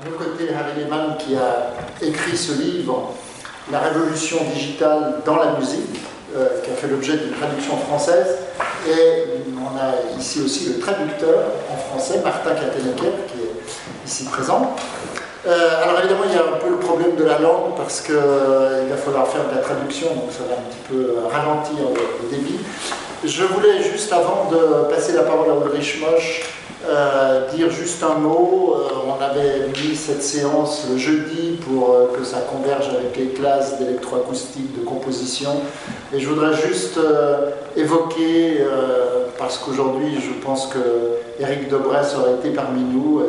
nos côtés Harry Lehmann qui a écrit ce livre, La révolution digitale dans la musique, qui a fait l'objet d'une traduction française. Et on a ici aussi le traducteur en français, Martin Kattenecker, qui est ici présent. Alors évidemment, il y a un peu le problème de la langue parce qu'il va falloir faire de la traduction, donc ça va un petit peu ralentir le débit. Je voulais juste, avant de passer la parole à Ulrich Mosch, dire juste un mot. On avait mis cette séance le jeudi pour que ça converge avec les classes d'électroacoustique, de composition. Et je voudrais juste évoquer, parce qu'aujourd'hui je pense que Éric Debresse aurait été parmi nous,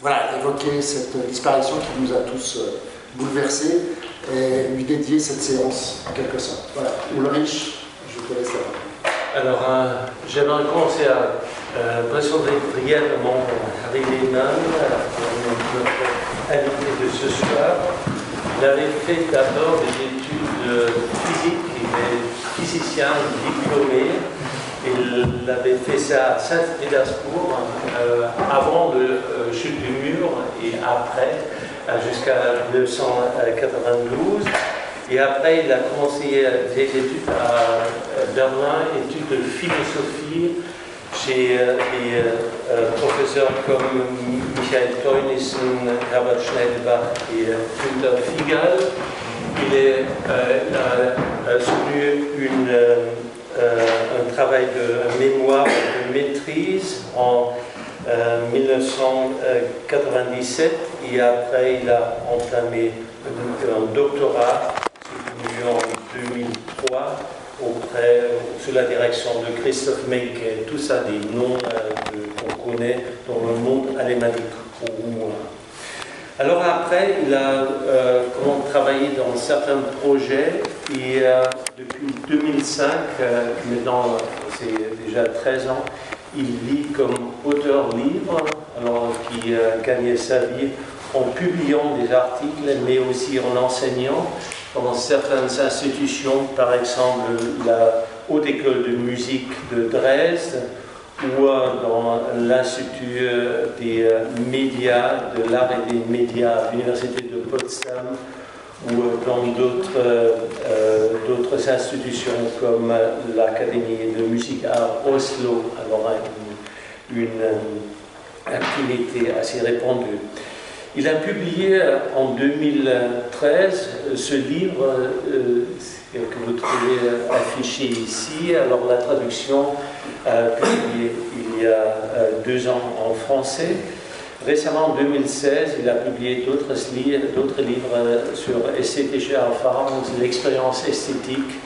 voilà, évoquer cette disparition qui nous a tous bouleversés et lui dédier cette séance en quelque sorte. Voilà, Ulrich, je te laisse la parole. Alors, j'aimerais commencer à présenter brièvement Harry Lehmann, notre invité de ce soir. Il avait fait d'abord des études physiques, il est physicien diplômé. Il avait fait ça à Saint-Pétersbourg avant le chute du mur et après, jusqu'à 1992. Et après, il a commencé des études à Berlin, études de philosophie chez des professeurs comme Michael Teunissen, Herbert Schneiderbach et Günter Fiegel. Il a soutenu un travail de mémoire, de maîtrise en 1997 et après il a entamé un doctorat en 2003 sous la direction de Christoph Menke. Tout ça des noms qu'on connaît dans le monde alémanique au moins. Alors après, il a travaillé dans certains projets et depuis 2005, maintenant c'est déjà 13 ans, il vit comme auteur libre, alors qui gagnait sa vie en publiant des articles, mais aussi en enseignant dans certaines institutions, par exemple la Haute École de musique de Dresde ou dans l'Institut des médias, de l'art et des médias à l'Université de Potsdam ou dans d'autres institutions comme l'Académie de musique à Oslo, alors une activité assez répandue. Il a publié en 2013 ce livre que vous trouvez affiché ici. Alors la traduction publiée il y a 2 ans en français. Récemment, en 2016, il a publié d'autres livres sur esthétische Erfahrung, l'expérience esthétique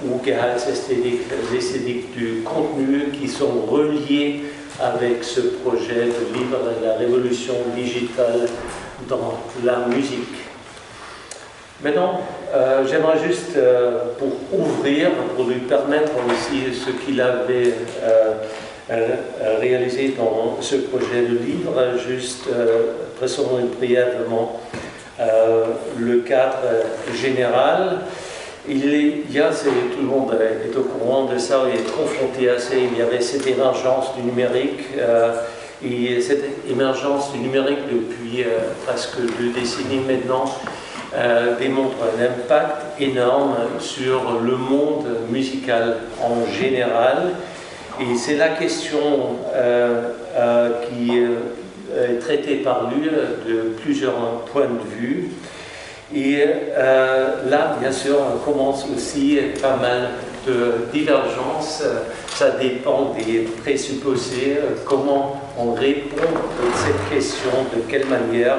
ou Gehaltsästhetik, l'esthétique du contenu, qui sont reliés avec ce projet de livre La révolution digitale dans la musique. Maintenant, j'aimerais juste, pour ouvrir, pour lui permettre aussi ce qu'il avait réalisé dans ce projet de livre, juste présenter brièvement le cadre général. Tout le monde est au courant de ça, il est confronté à ça. Il y avait cette émergence du numérique, et cette émergence du numérique depuis presque 2 décennies maintenant démontre un impact énorme sur le monde musical en général. Et c'est la question qui est traitée par lui de plusieurs points de vue. Et là, bien sûr, on commence aussi pas mal de divergences. Ça dépend des présupposés, comment on répond à cette question, de quelle manière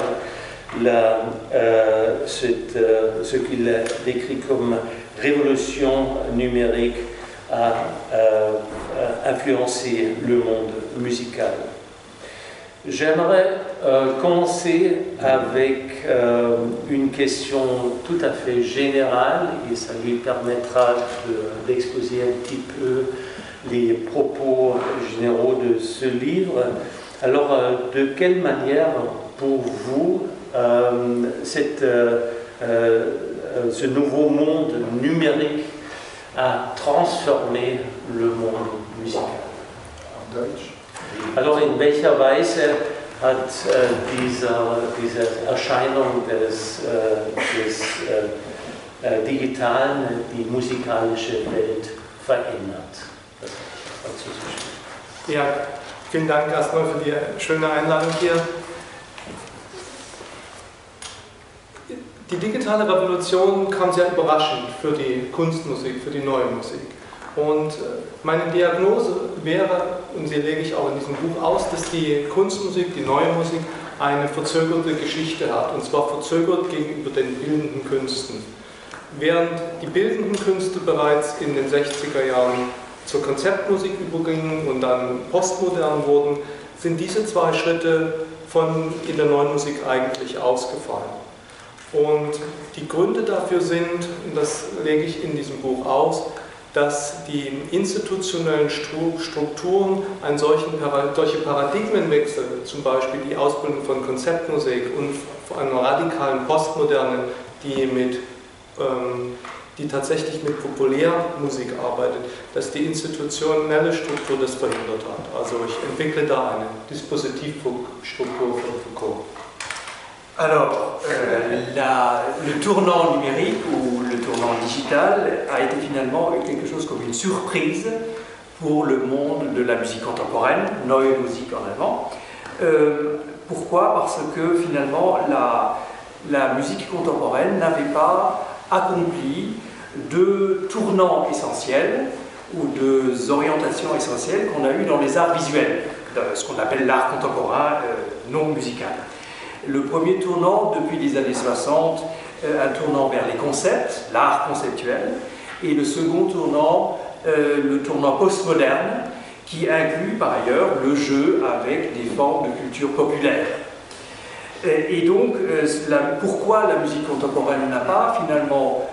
ce qu'il décrit comme révolution numérique a influencé le monde musical. J'aimerais commencer avec une question tout à fait générale, et ça lui permettra d'exposer un petit peu les propos généraux de ce livre. Alors, de quelle manière, pour vous, ce nouveau monde numérique a transformé le monde musical? En Deutsch. Alors, in welcher Weise hat diese Erscheinung des Digitalen die musikalische Welt verändert. Ja, vielen Dank erstmal für die schöne Einladung hier. Die digitale Revolution kam sehr überraschend für die Kunstmusik, für die neue Musik. Und meine Diagnose wäre, und sie lege ich auch in diesem Buch aus, dass die Kunstmusik, die neue Musik, eine verzögerte Geschichte hat. Und zwar verzögert gegenüber den bildenden Künsten. Während die bildenden Künste bereits in den 60er Jahren zur Konzeptmusik übergingen und dann postmodern wurden, sind diese zwei Schritte in der neuen Musik eigentlich ausgefallen. Und die Gründe dafür sind, und das lege ich in diesem Buch aus, dass die institutionellen Strukturen solche Paradigmenwechsel, zum Beispiel die Ausbildung von Konzeptmusik und von einer radikalen Postmoderne, die tatsächlich mit Populärmusik arbeitet, dass die institutionelle Struktur das verhindert hat. Also ich entwickle da eine Dispositivstruktur von Foucault. Alors, le tournant numérique ou le tournant digital a été finalement quelque chose comme une surprise pour le monde de la musique contemporaine, Neue Musik en allemand. Pourquoi? Parce que finalement la musique contemporaine n'avait pas accompli de tournants essentiels ou de orientations essentielles qu'on a eues dans les arts visuels, ce qu'on appelle l'art contemporain non musical. Le premier tournant depuis les années 60, un tournant vers les concepts, l'art conceptuel, et le second tournant, le tournant postmoderne, qui inclut par ailleurs le jeu avec des formes de culture populaire. Et donc, pourquoi la musique contemporaine n'a pas finalement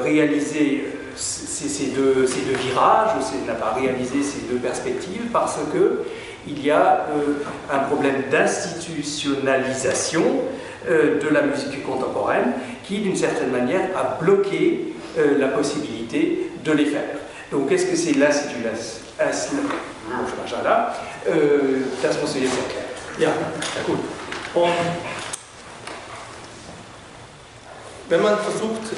réalisé ces deux virages, n'a pas réalisé ces deux perspectives, parce que il y a un problème d'institutionnalisation de la musique contemporaine qui, d'une certaine manière, a bloqué la possibilité de les faire. Donc, qu'est-ce que c'est l'institutionnalisation? Das muss ich jetzt erklären. Ja, gut. Und wenn man versucht,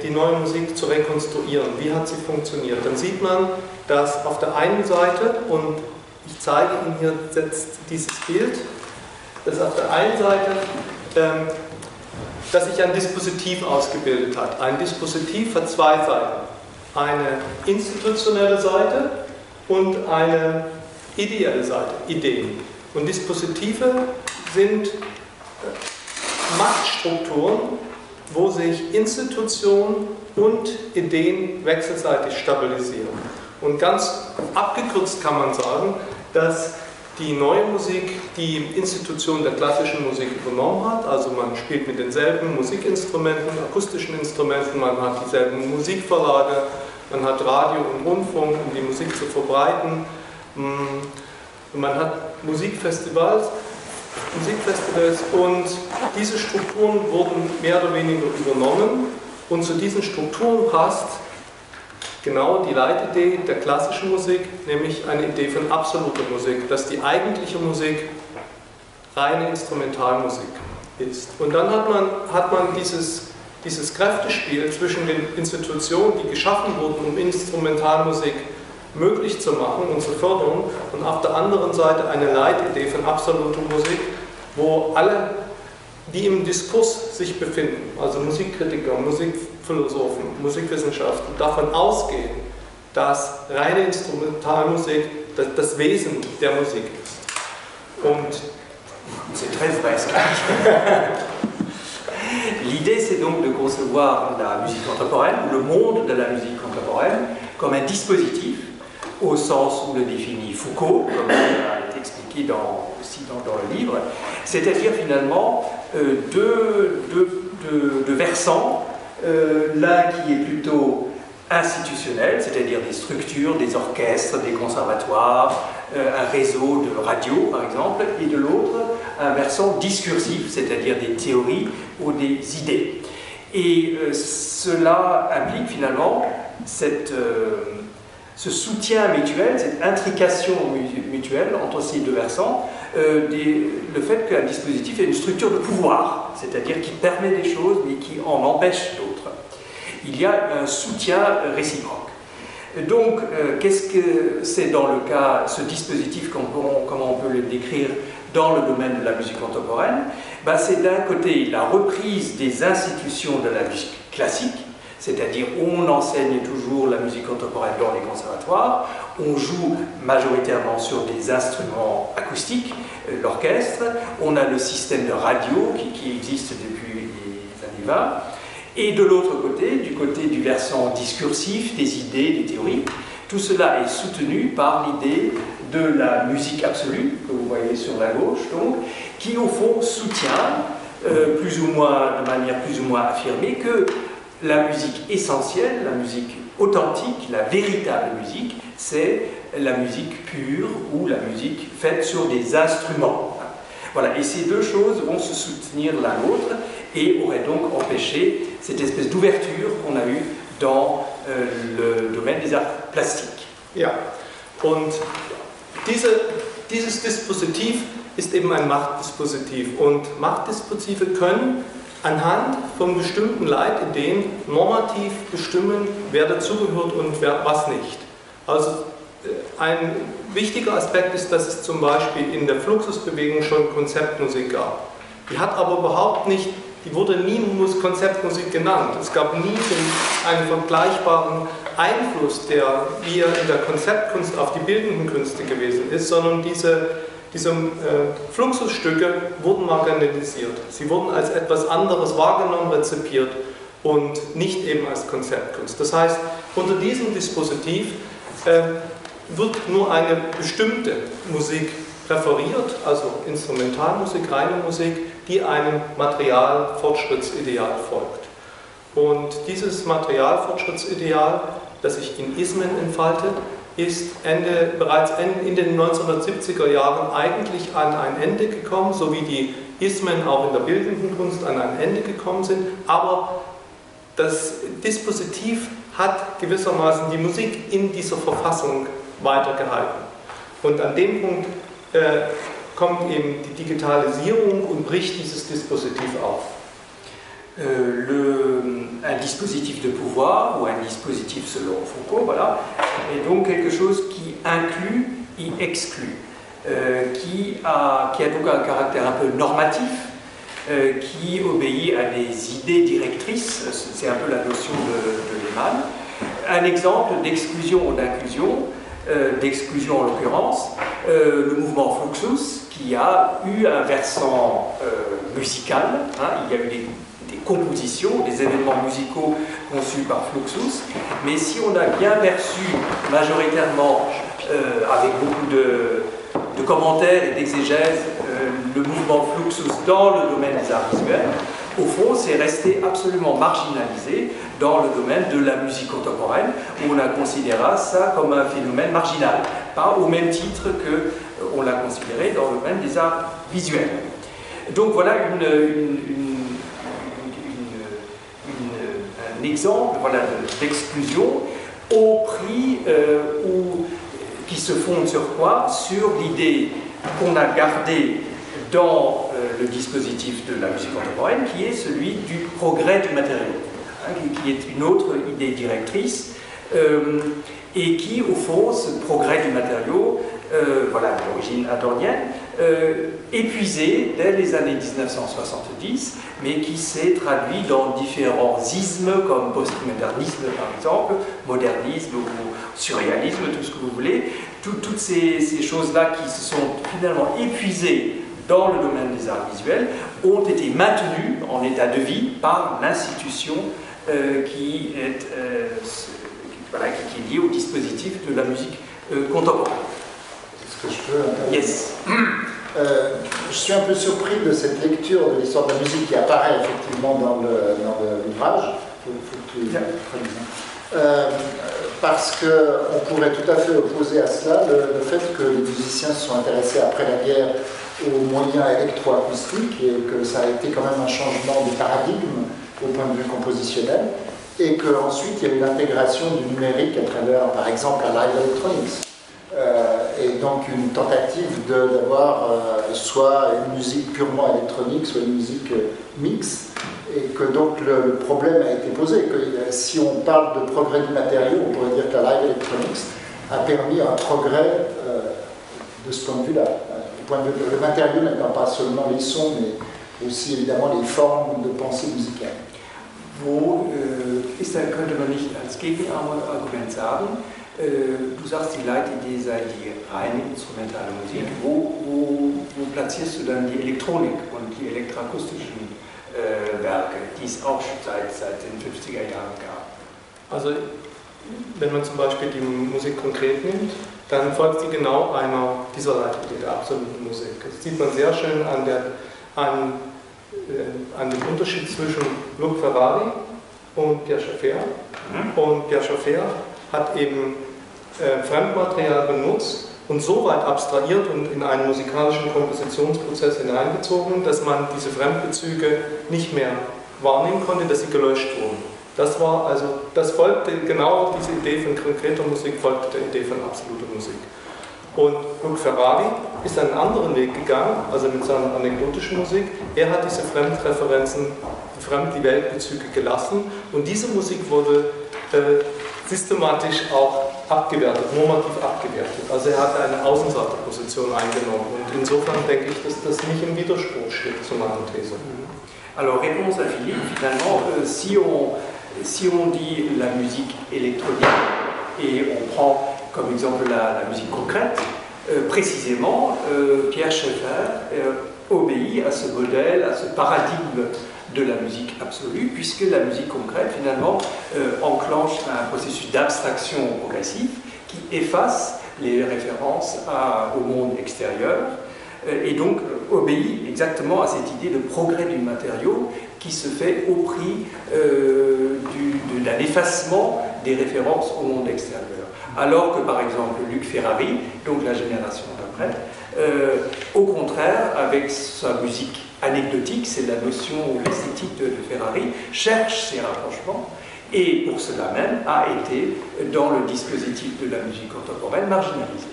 die neue Musik zu rekonstruieren, wie hat sie funktioniert, dann sieht man, dass auf der einen Seite, und ich zeige Ihnen hier jetzt dieses Bild, dass auf der einen Seite, dass sich ein Dispositiv ausgebildet hat. Ein Dispositiv hat zwei Seiten. Eine institutionelle Seite und eine ideelle Seite, Ideen. Und Dispositive sind Machtstrukturen, wo sich Institutionen und Ideen wechselseitig stabilisieren. Und ganz abgekürzt kann man sagen, dass die neue Musik die Institution der klassischen Musik übernommen hat. Also man spielt mit denselben Musikinstrumenten, akustischen Instrumenten, man hat dieselben Musikverlage, man hat Radio und Rundfunk, um die Musik zu verbreiten. Und man hat Musikfestivals und diese Strukturen wurden mehr oder weniger übernommen. Und zu diesen Strukturen passt genau die Leitidee der klassischen Musik, nämlich eine Idee von absoluter Musik, dass die eigentliche Musik reine Instrumentalmusik ist. Und dann hat man dieses Kräftespiel zwischen den Institutionen, die geschaffen wurden, um Instrumentalmusik möglich zu machen und zu fördern, und auf der anderen Seite eine Leitidee von absoluter Musik, wo alle, die im Diskurs sich befinden, also Musikkritiker, Musikphilosophen, Musikwissenschaften, davon ausgehen, dass reine Instrumentalmusik das Wesen der Musik ist. Und c'est très vrai. L'idée, c'est donc de concevoir la musique contemporaine, ou le monde de la musique contemporaine, comme un dispositif, au sens où le définit Foucault, comme a été expliqué aussi dans le livre, c'est-à-dire finalement deux versants, l'un qui est plutôt institutionnel, c'est-à-dire des structures, des orchestres, des conservatoires, un réseau de radio par exemple, et de l'autre un versant discursif, c'est-à-dire des théories ou des idées. Et cela implique finalement ce soutien mutuel, cette intrication mutuelle entre ces deux versants, le fait qu'un dispositif ait une structure de pouvoir, c'est-à-dire qui permet des choses mais qui en empêche d'autres. Il y a un soutien réciproque. Donc, qu'est-ce que c'est dans le cas, ce dispositif, comment on peut le décrire dans le domaine de la musique contemporaine? Ben, c'est d'un côté la reprise des institutions de la musique classique, c'est-à-dire on enseigne toujours la musique contemporaine dans les conservatoires, on joue majoritairement sur des instruments acoustiques, l'orchestre, on a le système de radio qui existe depuis les années 20, et de l'autre côté, du côté du versant discursif, des idées, des théories, tout cela est soutenu par l'idée de la musique absolue, que vous voyez sur la gauche, donc, qui au fond soutient, plus ou moins, de manière plus ou moins affirmée, que la musique essentielle, la musique authentique, la véritable musique, c'est la musique pure ou la musique faite sur des instruments. Voilà, et ces deux choses vont se soutenir l'un l'autre et auraient donc empêché cette espèce d'ouverture qu'on a eue dans le domaine des arts plastiques. Ja, und dieses Dispositiv ist eben ein Machtdispositiv. Und Machtdispositive können anhand von bestimmten Leitideen normativ bestimmen, wer dazugehört und was nicht. Also ein wichtiger Aspekt ist, dass es zum Beispiel in der Fluxusbewegung schon Konzeptmusik gab. Die hat aber überhaupt nicht, die wurde nie Konzeptmusik genannt. Es gab nie einen vergleichbaren Einfluss, der wie er in der Konzeptkunst auf die bildenden Künste gewesen ist, sondern diese Fluxusstücke wurden marginalisiert. Sie wurden als etwas anderes wahrgenommen, rezipiert und nicht eben als Konzeptkunst. Das heißt, unter diesem Dispositiv wird nur eine bestimmte Musik präferiert, also Instrumentalmusik, reine Musik, die einem Materialfortschrittsideal folgt. Und dieses Materialfortschrittsideal, das sich in Ismen entfaltet, ist bereits in den 1970er Jahren eigentlich an ein Ende gekommen, so wie die Ismen auch in der bildenden Kunst an ein Ende gekommen sind, aber das Dispositiv hat gewissermaßen die Musik in dieser Verfassung weitergehalten. Und an dem Punkt kommt eben die Digitalisierung und bricht dieses Dispositif auf. Un dispositif de pouvoir ou un dispositif selon Foucault, voilà, est donc quelque chose qui inclut et exclut, qui a donc un caractère un peu normatif, qui obéit à des idées directrices, c'est un peu la notion de Lehmann. Un exemple d'exclusion ou d'inclusion, d'exclusion en l'occurrence, le mouvement Fluxus, qui a eu un versant musical, hein, il y a eu des compositions, des événements musicaux conçus par Fluxus, mais si on a bien perçu majoritairement, avec beaucoup de commentaires et d'exégèses, le mouvement Fluxus dans le domaine des arts visuels, au fond, c'est resté absolument marginalisé dans le domaine de la musique contemporaine, où on a considéré ça comme un phénomène marginal, pas au même titre qu'on l'a considéré dans le domaine des arts visuels. Donc voilà un exemple voilà, d'exclusion au prix qui se fonde sur quoi? Sur l'idée qu'on a gardée dans le dispositif de la musique contemporaine, qui est celui du progrès du matériau, hein, qui est une autre idée directrice, et qui, au fond, ce progrès du matériau, voilà, d'origine adornienne, épuisé dès les années 1970, mais qui s'est traduit dans différents ismes, comme postmodernisme par exemple, modernisme ou surréalisme, tout ce que vous voulez, toutes ces choses-là qui se sont finalement épuisées dans le domaine des arts visuels, ont été maintenues en état de vie par l'institution qui est liée au dispositif de la musique contemporaine. Est-ce que je peux intervenir? Yes. Je suis un peu surpris de cette lecture de l'histoire de la musique qui apparaît effectivement dans l'ouvrage. Faut que tu traduises. Parce qu'on pourrait tout à fait opposer à cela le fait que les musiciens se sont intéressés après la guerre aux moyens électroacoustiques et que ça a été quand même un changement de paradigme au point de vue compositionnel. et qu'ensuite il y a eu l'intégration du numérique à travers, par exemple, la Live Electronics. Et donc une tentative d'avoir soit une musique purement électronique, soit une musique mixte, et que donc le problème a été posé, que si on parle de progrès du matériau, on pourrait dire que la Live Electronics a permis un progrès de ce point de vue-là. Le matériau n'étant pas seulement les sons, mais aussi évidemment les formes de pensée musicale. Wo könnte man nicht als Gegenargument sagen, du sagst, die Leitidee sei die reine instrumentale Musik. Wo platzierst du dann die Elektronik und die elektroakustischen Werke, die es auch schon seit den 50er Jahren gab? Also, wenn man zum Beispiel die Musik konkret nimmt, dann folgt sie genau einer dieser Leitidee der absoluten Musik. Das sieht man sehr schön an dem Unterschied zwischen Luc Ferrari und Pierre Schaeffer. Und Pierre Schaeffer hat eben Fremdmaterial benutzt und so weit abstrahiert und in einen musikalischen Kompositionsprozess hineingezogen, dass man diese Fremdbezüge nicht mehr wahrnehmen konnte, dass sie gelöscht wurden. Das folgte genau diese Idee von konkreter Musik, folgte der Idee von absoluter Musik. Und Luc Ferrari ist einen anderen Weg gegangen, also mit seiner anekdotischen Musik. Er hat diese Fremdreferenzen, die Weltbezüge gelassen und diese Musik wurde systematisch auch abgewertet, normativ abgewertet. Also er hatte eine Außenseiterposition eingenommen und insofern denke ich, dass das nicht im Widerspruch steht zu meiner These. Alors, réponse à Philippe, finalement, si on dit la musique électronique et on prend comme exemple la musique concrète, précisément, Pierre Schaeffer obéit à ce modèle, à ce paradigme de la musique absolue, puisque la musique concrète, finalement, enclenche un processus d'abstraction progressive qui efface les références au monde extérieur, et donc obéit exactement à cette idée de progrès du matériau qui se fait au prix d'un effacement des références au monde extérieur. Alors que, par exemple, Luc Ferrari, donc la génération d'après, au contraire, avec sa musique anecdotique, c'est la notion ou l'esthétique de Ferrari, cherche ces rapprochements et pour cela même a été, dans le dispositif de la musique contemporaine, marginalisé.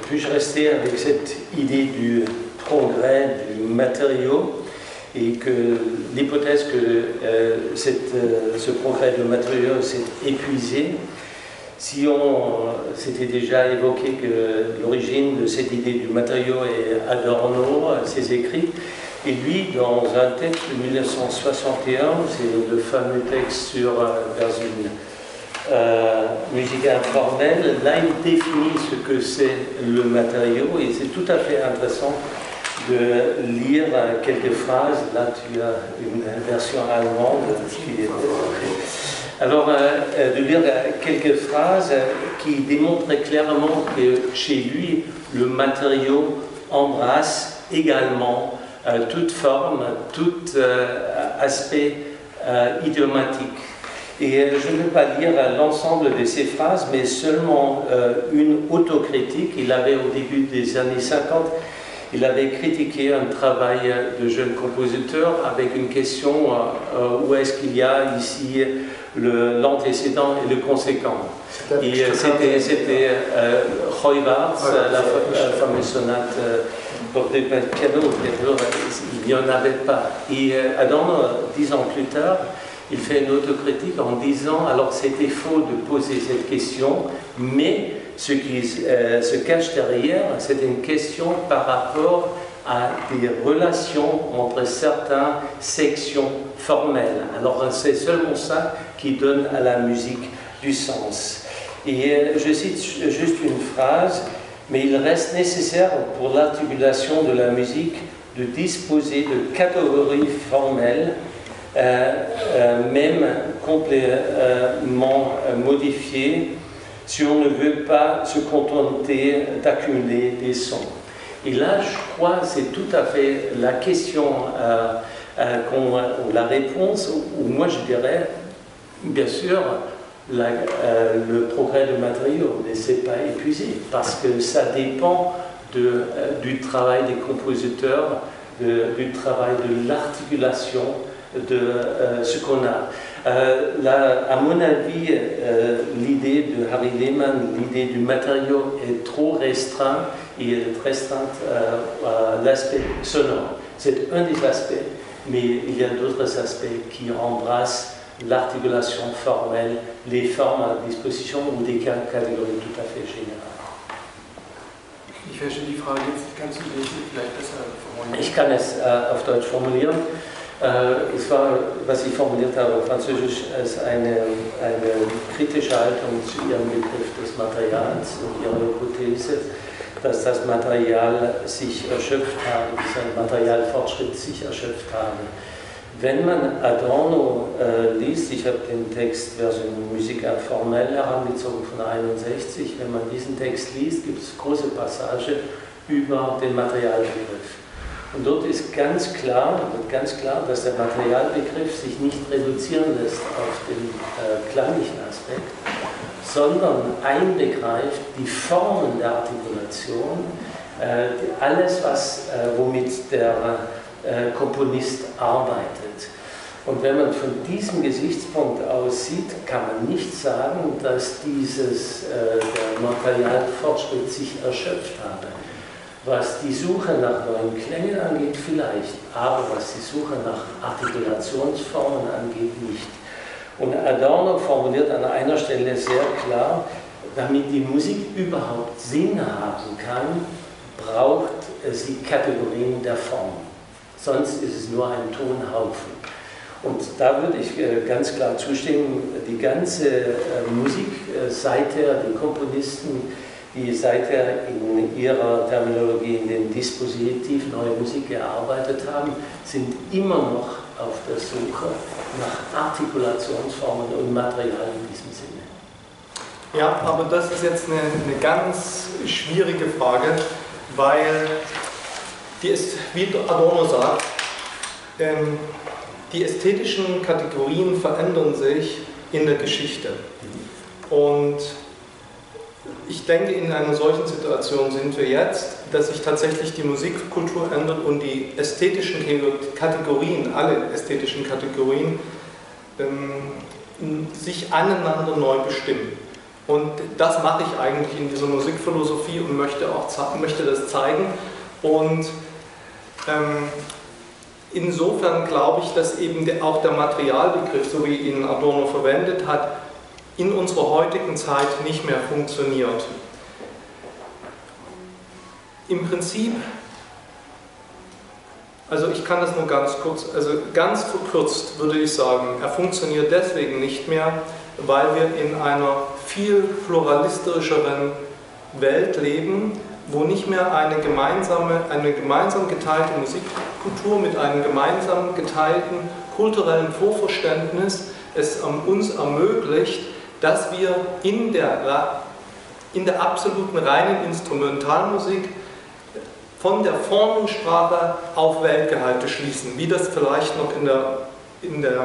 Puis-je rester avec cette idée du progrès du matériau et que l'hypothèse que ce progrès de matériaux s'est épuisé, si on s'était déjà évoqué que l'origine de cette idée du matériau est Adorno, ses écrits, et lui, dans un texte de 1961, c'est le fameux texte sur dans une musique informelle, là il définit ce que c'est le matériau et c'est tout à fait intéressant de lire quelques phrases. Là tu as une version allemande qui est... Alors, de lire quelques phrases qui démontrent clairement que chez lui, le matériau embrasse également toute forme, tout aspect idiomatique. Et je ne vais pas lire l'ensemble de ces phrases, mais seulement une autocritique. Il avait, au début des années 50, il avait critiqué un travail de jeune compositeur avec une question où est-ce qu'il y a ici l'antécédent et le conséquent. Et c'était Heuwarth, la fameuse sonate pour des pianos, il n'y en avait pas. Et Adam, 10 ans plus tard, il fait une autocritique en disant, alors c'était faux de poser cette question, mais ce qui se cache derrière, c'est une question par rapport à des relations entre certaines sections formelles. Alors c'est seulement ça qui donne à la musique du sens. Et je cite juste une phrase, mais il reste nécessaire pour l'articulation de la musique de disposer de catégories formelles, même complètement modifiées, si on ne veut pas se contenter d'accumuler des sons. Et là, je crois que c'est tout à fait la question, ou la réponse, ou moi je dirais, bien sûr, le progrès de matériaux ne s'est pas épuisé, parce que ça dépend du travail des compositeurs, du travail de l'articulation de ce qu'on a. Là, à mon avis, l'idée de Harry Lehmann, l'idée du matériau est trop restreinte et est restreinte à l'aspect sonore. C'est un des aspects, mais il y a d'autres aspects qui embrassent l'articulation formelle, les formes à disposition ou des catégories tout à fait générales. Ich verstehe die Frage jetzt, kannst du die vielleicht besser formulieren? Ich kann es auf Deutsch formulieren. Es war, was ich formuliert habe auf Französisch, als eine kritische Haltung zu ihrem Begriff des Materials und ihrer Hypothese, dass das Material sich erschöpft habe, dass ein Materialfortschritt sich erschöpft habe. Wenn man Adorno liest, ich habe den Text Version Musique informelle herangezogen von 61, wenn man diesen Text liest, gibt es große Passage über den Materialbegriff. Und dort ist ganz klar, dass der Materialbegriff sich nicht reduzieren lässt auf den klanglichen Aspekt, sondern einbegreift die Formen der Artikulation, alles, womit der Komponist arbeitet. Und wenn man von diesem Gesichtspunkt aus sieht, kann man nicht sagen, dass der Materialfortschritt sich erschöpft habe. Was die Suche nach neuen Klängen angeht, vielleicht, aber was die Suche nach Artikulationsformen angeht, nicht. Und Adorno formuliert an einer Stelle sehr klar, damit die Musik überhaupt Sinn haben kann, braucht sie Kategorien der Form. Sonst ist es nur ein Tonhaufen. Und da würde ich ganz klar zustimmen, die ganze Musik seither, die Komponisten, die seither in ihrer Terminologie in den Dispositiv neue Musik gearbeitet haben, sind immer noch auf der Suche nach Artikulationsformen und Material in diesem Sinne. Ja, aber das ist jetzt eine ganz schwierige Frage, weil wie Adorno sagt, die ästhetischen Kategorien verändern sich in der Geschichte. Und ich denke, in einer solchen Situation sind wir jetzt, dass sich tatsächlich die Musikkultur ändert und die ästhetischen Kategorien, alle ästhetischen Kategorien, sich aneinander neu bestimmen. Und das mache ich eigentlich in dieser Musikphilosophie und möchte das zeigen. Und insofern glaube ich, dass eben auch der Materialbegriff, so wie ihn Adorno verwendet hat, in unserer heutigen Zeit nicht mehr funktioniert. Im Prinzip, also ich kann das nur ganz kurz, also ganz verkürzt würde ich sagen, er funktioniert deswegen nicht mehr, weil wir in einer viel pluralistischeren Welt leben, wo nicht mehr eine gemeinsam geteilte Musikkultur mit einem gemeinsam geteilten kulturellen Vorverständnis es uns ermöglicht, dass wir in der absoluten reinen Instrumentalmusik von der Formensprache auf Weltgehalte schließen, wie das vielleicht noch in der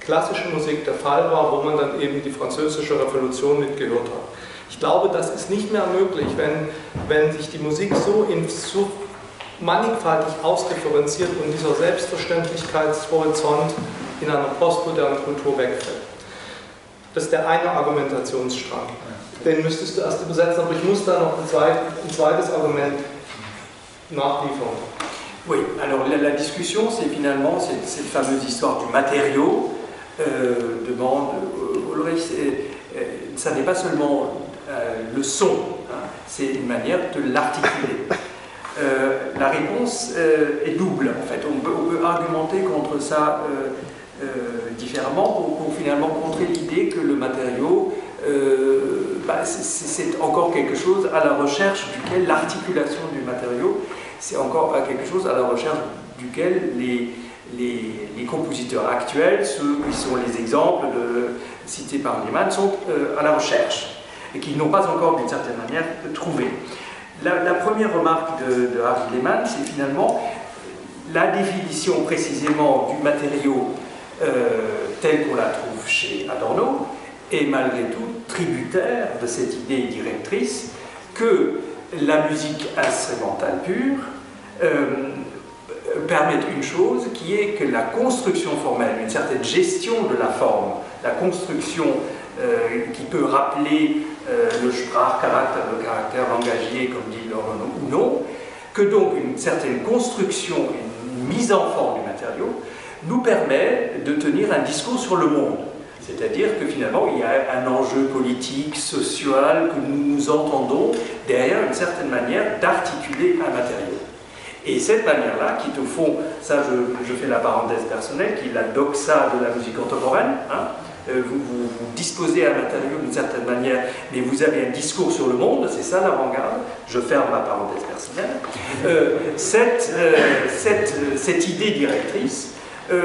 klassischen Musik der Fall war, wo man dann eben die Französische Revolution mitgehört hat. Ich glaube, das ist nicht mehr möglich, wenn sich die Musik so mannigfaltig ausdifferenziert und dieser Selbstverständlichkeitshorizont in einer postmodernen Kultur wegfällt. Das ist der eine Argumentationsstrang. Den müsstest du erst übersetzen, aber ich muss da noch ein zweites Argument nachliefern. Oui, alors la discussion, c'est finalement cette fameuse histoire du matériau, demande Ulrich, ça n'est pas seulement le son, hein, c'est une manière de l'articuler. La réponse est double en fait, on peut argumenter contre ça différemment pour finalement contrer l'idée que le matériau c'est encore quelque chose à la recherche duquel l'articulation du matériau, c'est encore quelque chose à la recherche duquel les compositeurs actuels, ceux qui sont les exemples cités par Lehmann, sont à la recherche et qui n'ont pas encore d'une certaine manière trouvé. La première remarque de Harry Lehmann, c'est finalement la définition précisément du matériau telle qu'on la trouve chez Adorno est malgré tout tributaire de cette idée directrice que la musique instrumentale pure permettent une chose qui est que la construction formelle, une certaine gestion de la forme, la construction qui peut rappeler le Sprachcharakter, le caractère langagier, comme dit Laurent ou non, que donc une certaine construction, une mise en forme du matériau, nous permet de tenir un discours sur le monde. C'est-à-dire que finalement, il y a un enjeu politique, social, que nous entendons derrière une certaine manière d'articuler un matériau. Et cette manière-là, qui au fond, ça je fais la parenthèse personnelle, qui est la doxa de la musique contemporaine, hein, vous disposez un matériau d'une certaine manière, mais vous avez un discours sur le monde, c'est ça l'avant-garde, je ferme ma parenthèse personnelle. Cette idée directrice,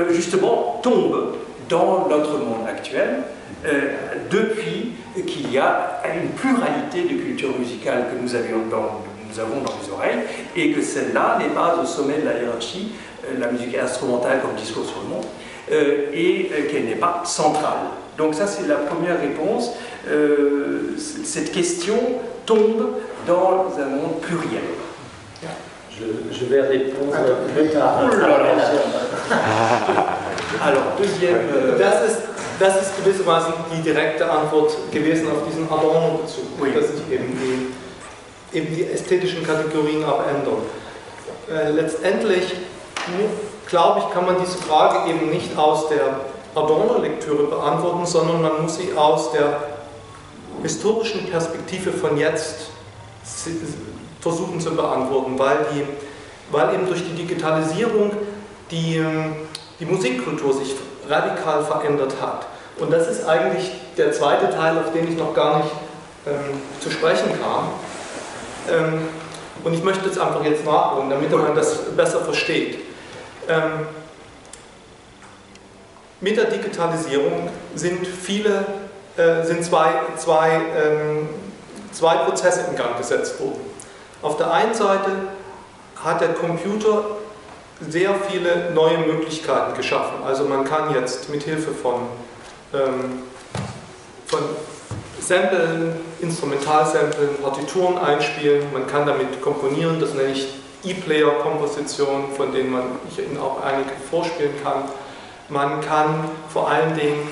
justement, tombe dans notre monde actuel, depuis qu'il y a une pluralité de cultures musicales que nous avons dans les oreilles, et que celle-là n'est pas au sommet de la hiérarchie, la musique instrumentale comme discours sur le monde, et qu'elle n'est pas centrale. Donc ça, c'est la première réponse. Cette question tombe dans un monde pluriel. Je vais répondre plus tard. Alors, deuxième. Das ist gewissermaßen die direkte Antwort gewesen auf diesen Adorno-Bezug, oui. Dass sich eben die ästhetischen Kategorien abändern. Letztendlich, glaube ich, kann man diese Frage eben nicht aus der Adorno-Lektüre beantworten, sondern man muss sie aus der historischen Perspektive von jetzt versuchen zu beantworten, weil eben durch die Digitalisierung die Musikkultur sich radikal verändert hat. Und das ist eigentlich der zweite Teil, auf den ich noch gar nicht zu sprechen kam. Und ich möchte es einfach jetzt nachholen, damit man das besser versteht. Mit der Digitalisierung sind zwei Prozesse in Gang gesetzt worden. Auf der einen Seite hat der Computer sehr viele neue Möglichkeiten geschaffen. Also man kann jetzt mit Hilfe von Samplen, Instrumentalsamplen, Partituren einspielen, man kann damit komponieren, das nenne ich E-Player-Kompositionen, von denen ich Ihnen auch einige vorspielen kann. Man kann vor allen Dingen,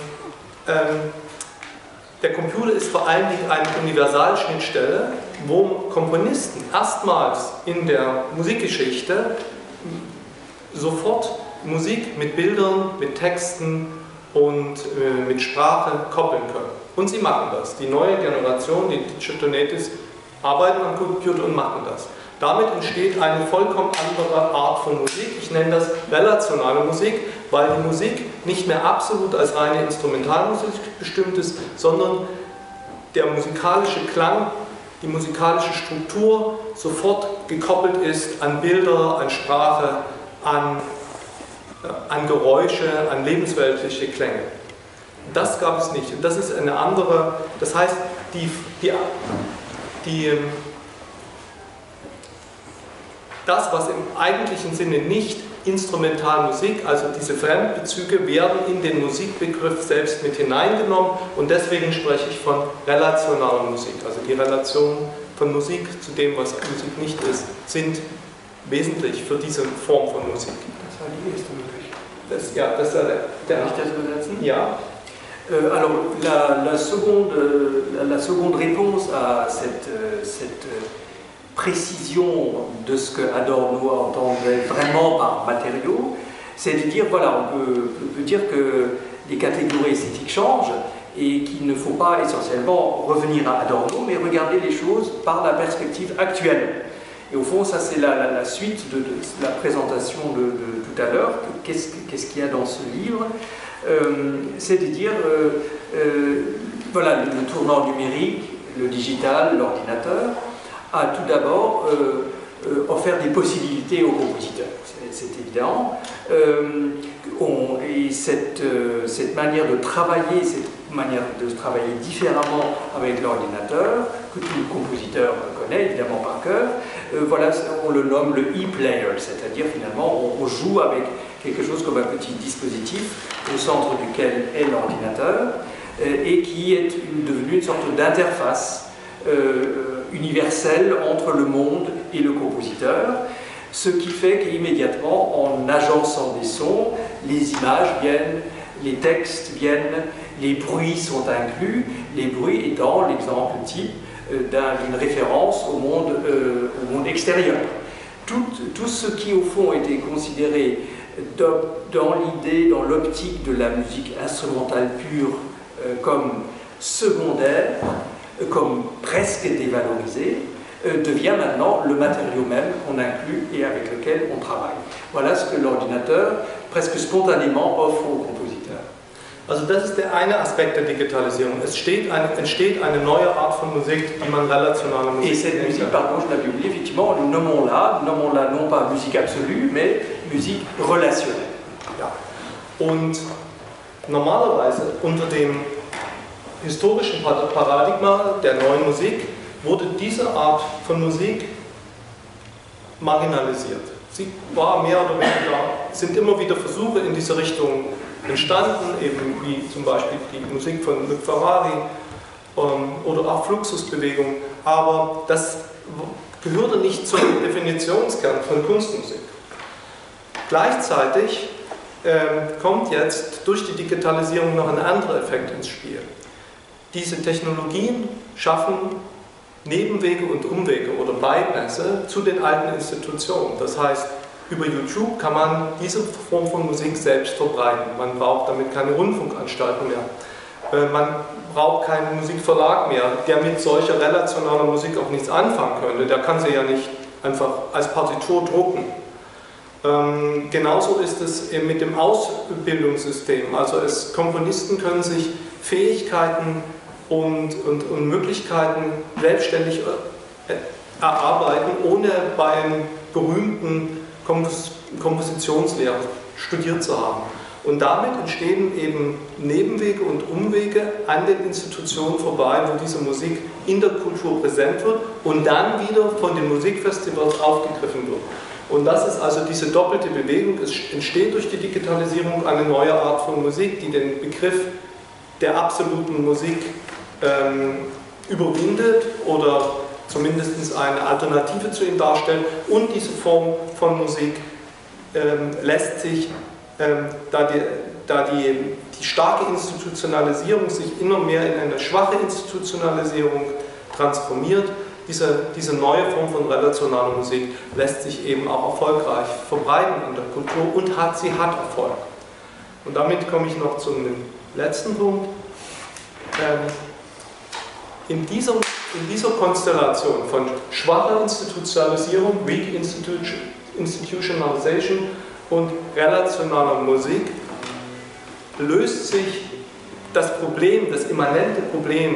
der Computer ist vor allen Dingen eine Universalschnittstelle, wo Komponisten erstmals in der Musikgeschichte sofort Musik mit Bildern, mit Texten und mit Sprache koppeln können. Und sie machen das. Die neue Generation, die Digital Natives, arbeiten am Computer und machen das. Damit entsteht eine vollkommen andere Art von Musik. Ich nenne das relationale Musik, weil die Musik nicht mehr absolut als reine Instrumentalmusik bestimmt ist, sondern der musikalische Klang, die musikalische Struktur sofort gekoppelt ist an Bilder, an Sprache, an Geräusche, an lebensweltliche Klänge. Das gab es nicht. Und das ist eine andere, das heißt, das, was im eigentlichen Sinne nicht Instrumentalmusik, also diese Fremdbezüge, werden in den Musikbegriff selbst mit hineingenommen und deswegen spreche ich von relationaler Musik. Also die Relation von Musik zu dem, was Musik nicht ist, sind wesentlich für diese Form von Musik. Das war die erste Möglichkeit. Das war der Kann ich das übersetzen? Ja. Alors, la seconde réponse à cette précision de ce que Adorno entendait vraiment par matériaux, c'est de dire, voilà, on peut dire que les catégories esthétiques changent et qu'il ne faut pas essentiellement revenir à Adorno, mais regarder les choses par la perspective actuelle. Et au fond, ça c'est la suite de la présentation de tout à l'heure. Qu'est-ce qu'il y a dans ce livre? C'est de dire, voilà, le tournant numérique, le digital, l'ordinateur, a tout d'abord offert des possibilités aux compositeurs. C'est évident. Et cette manière de travailler, différemment avec l'ordinateur, que tout le compositeur connaît évidemment par cœur, voilà, on le nomme le e-player, c'est-à-dire finalement on joue avec quelque chose comme un petit dispositif au centre duquel est l'ordinateur et qui est devenu une sorte d'interface universelle entre le monde et le compositeur. Ce qui fait qu'immédiatement, en agençant des sons, les images viennent, les textes viennent, les bruits sont inclus, les bruits étant l'exemple type d'une référence au monde extérieur. Tout ce qui, au fond, était considéré dans l'idée, dans l'optique de la musique instrumentale pure comme secondaire, comme presque dévalorisé, devient maintenant le matériau même qu'on inclut et avec lequel on travaille. Voilà ce que l'ordinateur presque spontanément offre au compositeur. Also das ist der eine Aspekt der Digitalisierung. Es entsteht eine neue Art von Musik, die man relationale Musik Et cette musique, pardon, je l'avais oublié, effectivement, nommons-la non pas musique absolue, mais musique relationnelle. Ja. Und normalerweise unter dem historischen Paradigma der neuen Musik wurde diese Art von Musik marginalisiert. Sie war mehr oder weniger, sind immer wieder Versuche in diese Richtung entstanden, eben wie zum Beispiel die Musik von Luc Ferrari oder auch Fluxusbewegung, aber das gehörte nicht zum Definitionskern von Kunstmusik. Gleichzeitig kommt jetzt durch die Digitalisierung noch ein anderer Effekt ins Spiel. Diese Technologien schaffen Nebenwege und Umwege oder Bypässe zu den alten Institutionen. Das heißt, über YouTube kann man diese Form von Musik selbst verbreiten. Man braucht damit keine Rundfunkanstalten mehr. Man braucht keinen Musikverlag mehr, der mit solcher relationaler Musik auch nichts anfangen könnte. Der kann sie ja nicht einfach als Partitur drucken. Genauso ist es mit dem Ausbildungssystem. Also Komponisten können sich Fähigkeiten und Möglichkeiten selbstständig erarbeiten, ohne bei einem berühmten Kompositionslehrer studiert zu haben. Und damit entstehen eben Nebenwege und Umwege an den Institutionen vorbei, wo diese Musik in der Kultur präsent wird und dann wieder von den Musikfestivals aufgegriffen wird. Und das ist also diese doppelte Bewegung. Es entsteht durch die Digitalisierung eine neue Art von Musik, die den Begriff der absoluten Musik überwindet oder zumindest eine Alternative zu ihm darstellt. Und diese Form von Musik lässt sich, da die starke Institutionalisierung sich immer mehr in eine schwache Institutionalisierung transformiert, diese neue Form von relationaler Musik lässt sich eben auch erfolgreich verbreiten in der Kultur und sie hat Erfolg. Und damit komme ich noch zum letzten Punkt. In dieser Konstellation von schwacher Institutionalisierung, weak institutionalization und relationaler Musik löst sich das Problem, das immanente Problem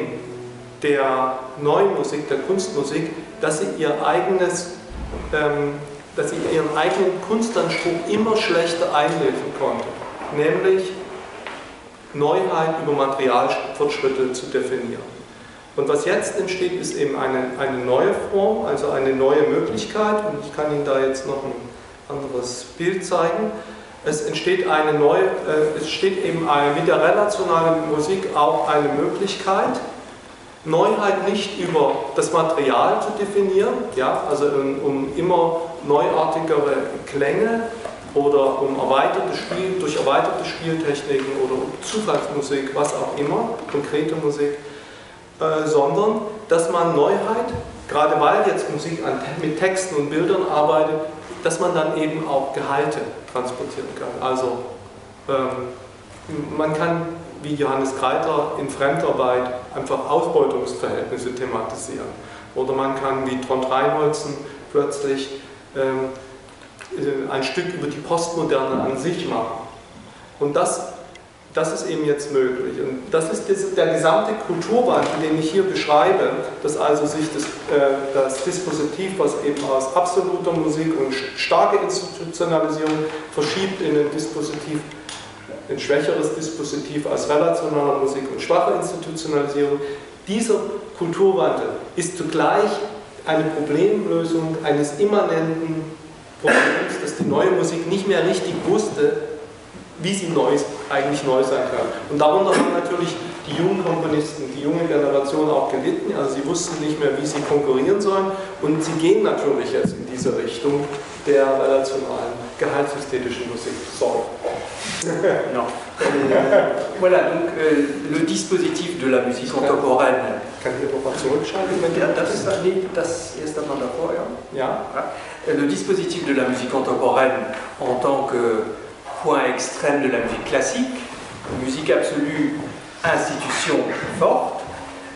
der neuen Musik, der Kunstmusik, dass sie ihren eigenen Kunstanspruch immer schlechter einlösen konnte, nämlich Neuheit über Materialfortschritte zu definieren. Und was jetzt entsteht, ist eben eine neue Form, also eine neue Möglichkeit, und ich kann Ihnen da jetzt noch ein anderes Bild zeigen. Es entsteht eben mit der relationalen Musik auch eine Möglichkeit, Neuheit nicht über das Material zu definieren, ja, also um immer neuartigere Klänge oder durch erweiterte Spieltechniken oder um Zufallsmusik, was auch immer, konkrete Musik, sondern dass man Neuheit, gerade weil jetzt Musik mit Texten und Bildern arbeitet, dass man dann eben auch Gehalte transportieren kann. Also man kann, wie Johannes Kreiter in Fremdarbeit, einfach Ausbeutungsverhältnisse thematisieren. Oder man kann, wie Trond Reinholzen, plötzlich ein Stück über die Postmoderne an sich machen. Und das ist eben jetzt möglich. Und das ist der gesamte Kulturwandel, den ich hier beschreibe, dass also sich das Dispositiv, was eben aus absoluter Musik und starke Institutionalisierung verschiebt in ein schwächeres Dispositiv als relationaler Musik und schwache Institutionalisierung. Dieser Kulturwandel ist zugleich eine Problemlösung eines immanenten Problems, dass die neue Musik nicht mehr richtig wusste, wie sie eigentlich neu sein kann. Und darunter haben natürlich die jungen Komponisten, die junge Generation auch gelitten. Also sie wussten nicht mehr, wie sie konkurrieren sollen. Und sie gehen natürlich jetzt in diese Richtung, der relationalen gehaltsästhetischen Musik. Sorry. Non. Voilà, donc le dispositif de la musique contemporaine. Kann ich aber mal zurückschalten? Ja, das erst einmal davor, ja. Ja. Le dispositif de la musique contemporaine en tant que point extrême de la musique classique, musique absolue, institution forte,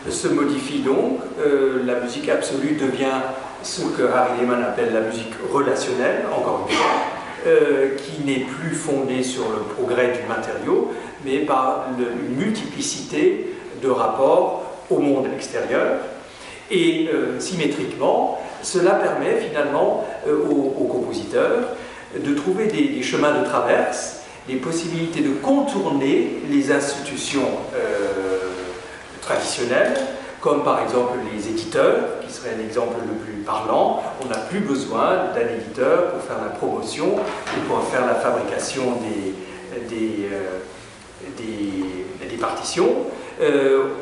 se modifie donc. La musique absolue devient ce que Harry Lehman appelle la musique relationnelle, encore une fois, qui n'est plus fondée sur le progrès du matériau, mais par une multiplicité de rapports au monde extérieur. Et symétriquement, cela permet finalement aux compositeurs de trouver des chemins de traverse, des possibilités de contourner les institutions traditionnelles, comme par exemple les éditeurs, qui serait l'exemple le plus parlant. On n'a plus besoin d'un éditeur pour faire la promotion ou pour faire la fabrication des partitions.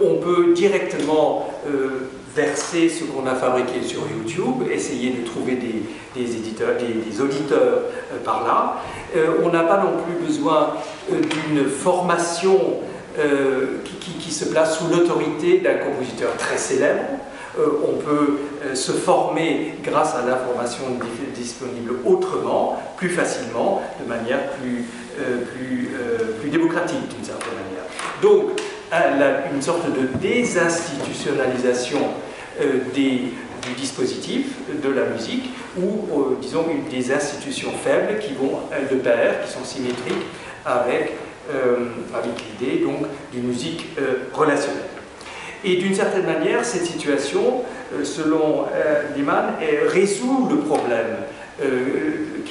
On peut directement verser ce qu'on a fabriqué sur YouTube, essayer de trouver des auditeurs par là. On n'a pas non plus besoin d'une formation qui se place sous l'autorité d'un compositeur très célèbre. On peut se former grâce à l'information disponible autrement, plus facilement, de manière plus démocratique d'une certaine manière. Donc, une sorte de désinstitutionnalisation du dispositif de la musique, ou disons des institutions faibles qui vont de pair, qui sont symétriques avec l'idée donc d'une musique relationnelle. Et d'une certaine manière, cette situation, selon Lehman, résout le problème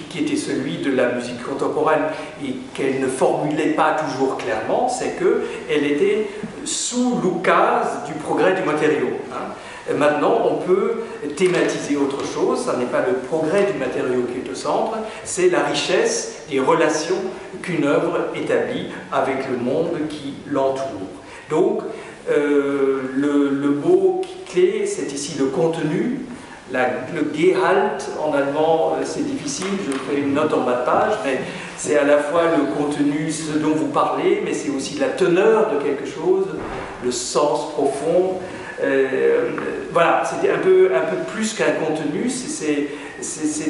qui était celui de la musique contemporaine et qu'elle ne formulait pas toujours clairement, c'est qu'elle était sous l'oukase du progrès du matériau. Maintenant, on peut thématiser autre chose, ce n'est pas le progrès du matériau qui est au centre, c'est la richesse des relations qu'une œuvre établit avec le monde qui l'entoure. Donc, le mot clé, c'est ici le contenu. Le Gehalt, en allemand, c'est difficile, je fais une note en bas de page, mais c'est à la fois le contenu, ce dont vous parlez, mais c'est aussi la teneur de quelque chose, le sens profond. Voilà, c'était un peu plus qu'un contenu, c'est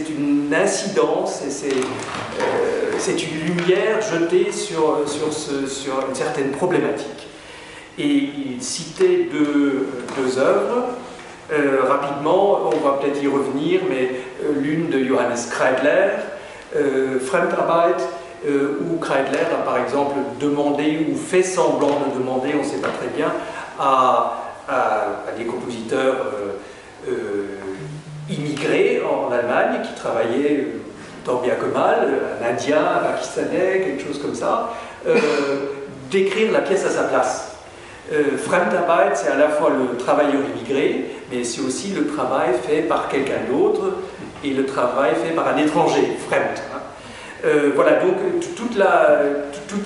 une incidence, c'est une lumière jetée sur une certaine problématique. Et il citait deux œuvres. Rapidement, on va peut-être y revenir, mais l'une de Johannes Kreidler, Fremdarbeit, où Kreidler a par exemple demandé ou fait semblant de demander, on ne sait pas très bien, à des compositeurs immigrés en Allemagne qui travaillaient tant bien que mal, un Indien, un Pakistanais, quelque chose comme ça, d'écrire la pièce à sa place. Fremdarbeit, c'est à la fois le travailleur immigré, mais c'est aussi le travail fait par quelqu'un d'autre et le travail fait par un étranger, Fremd. Voilà, donc toute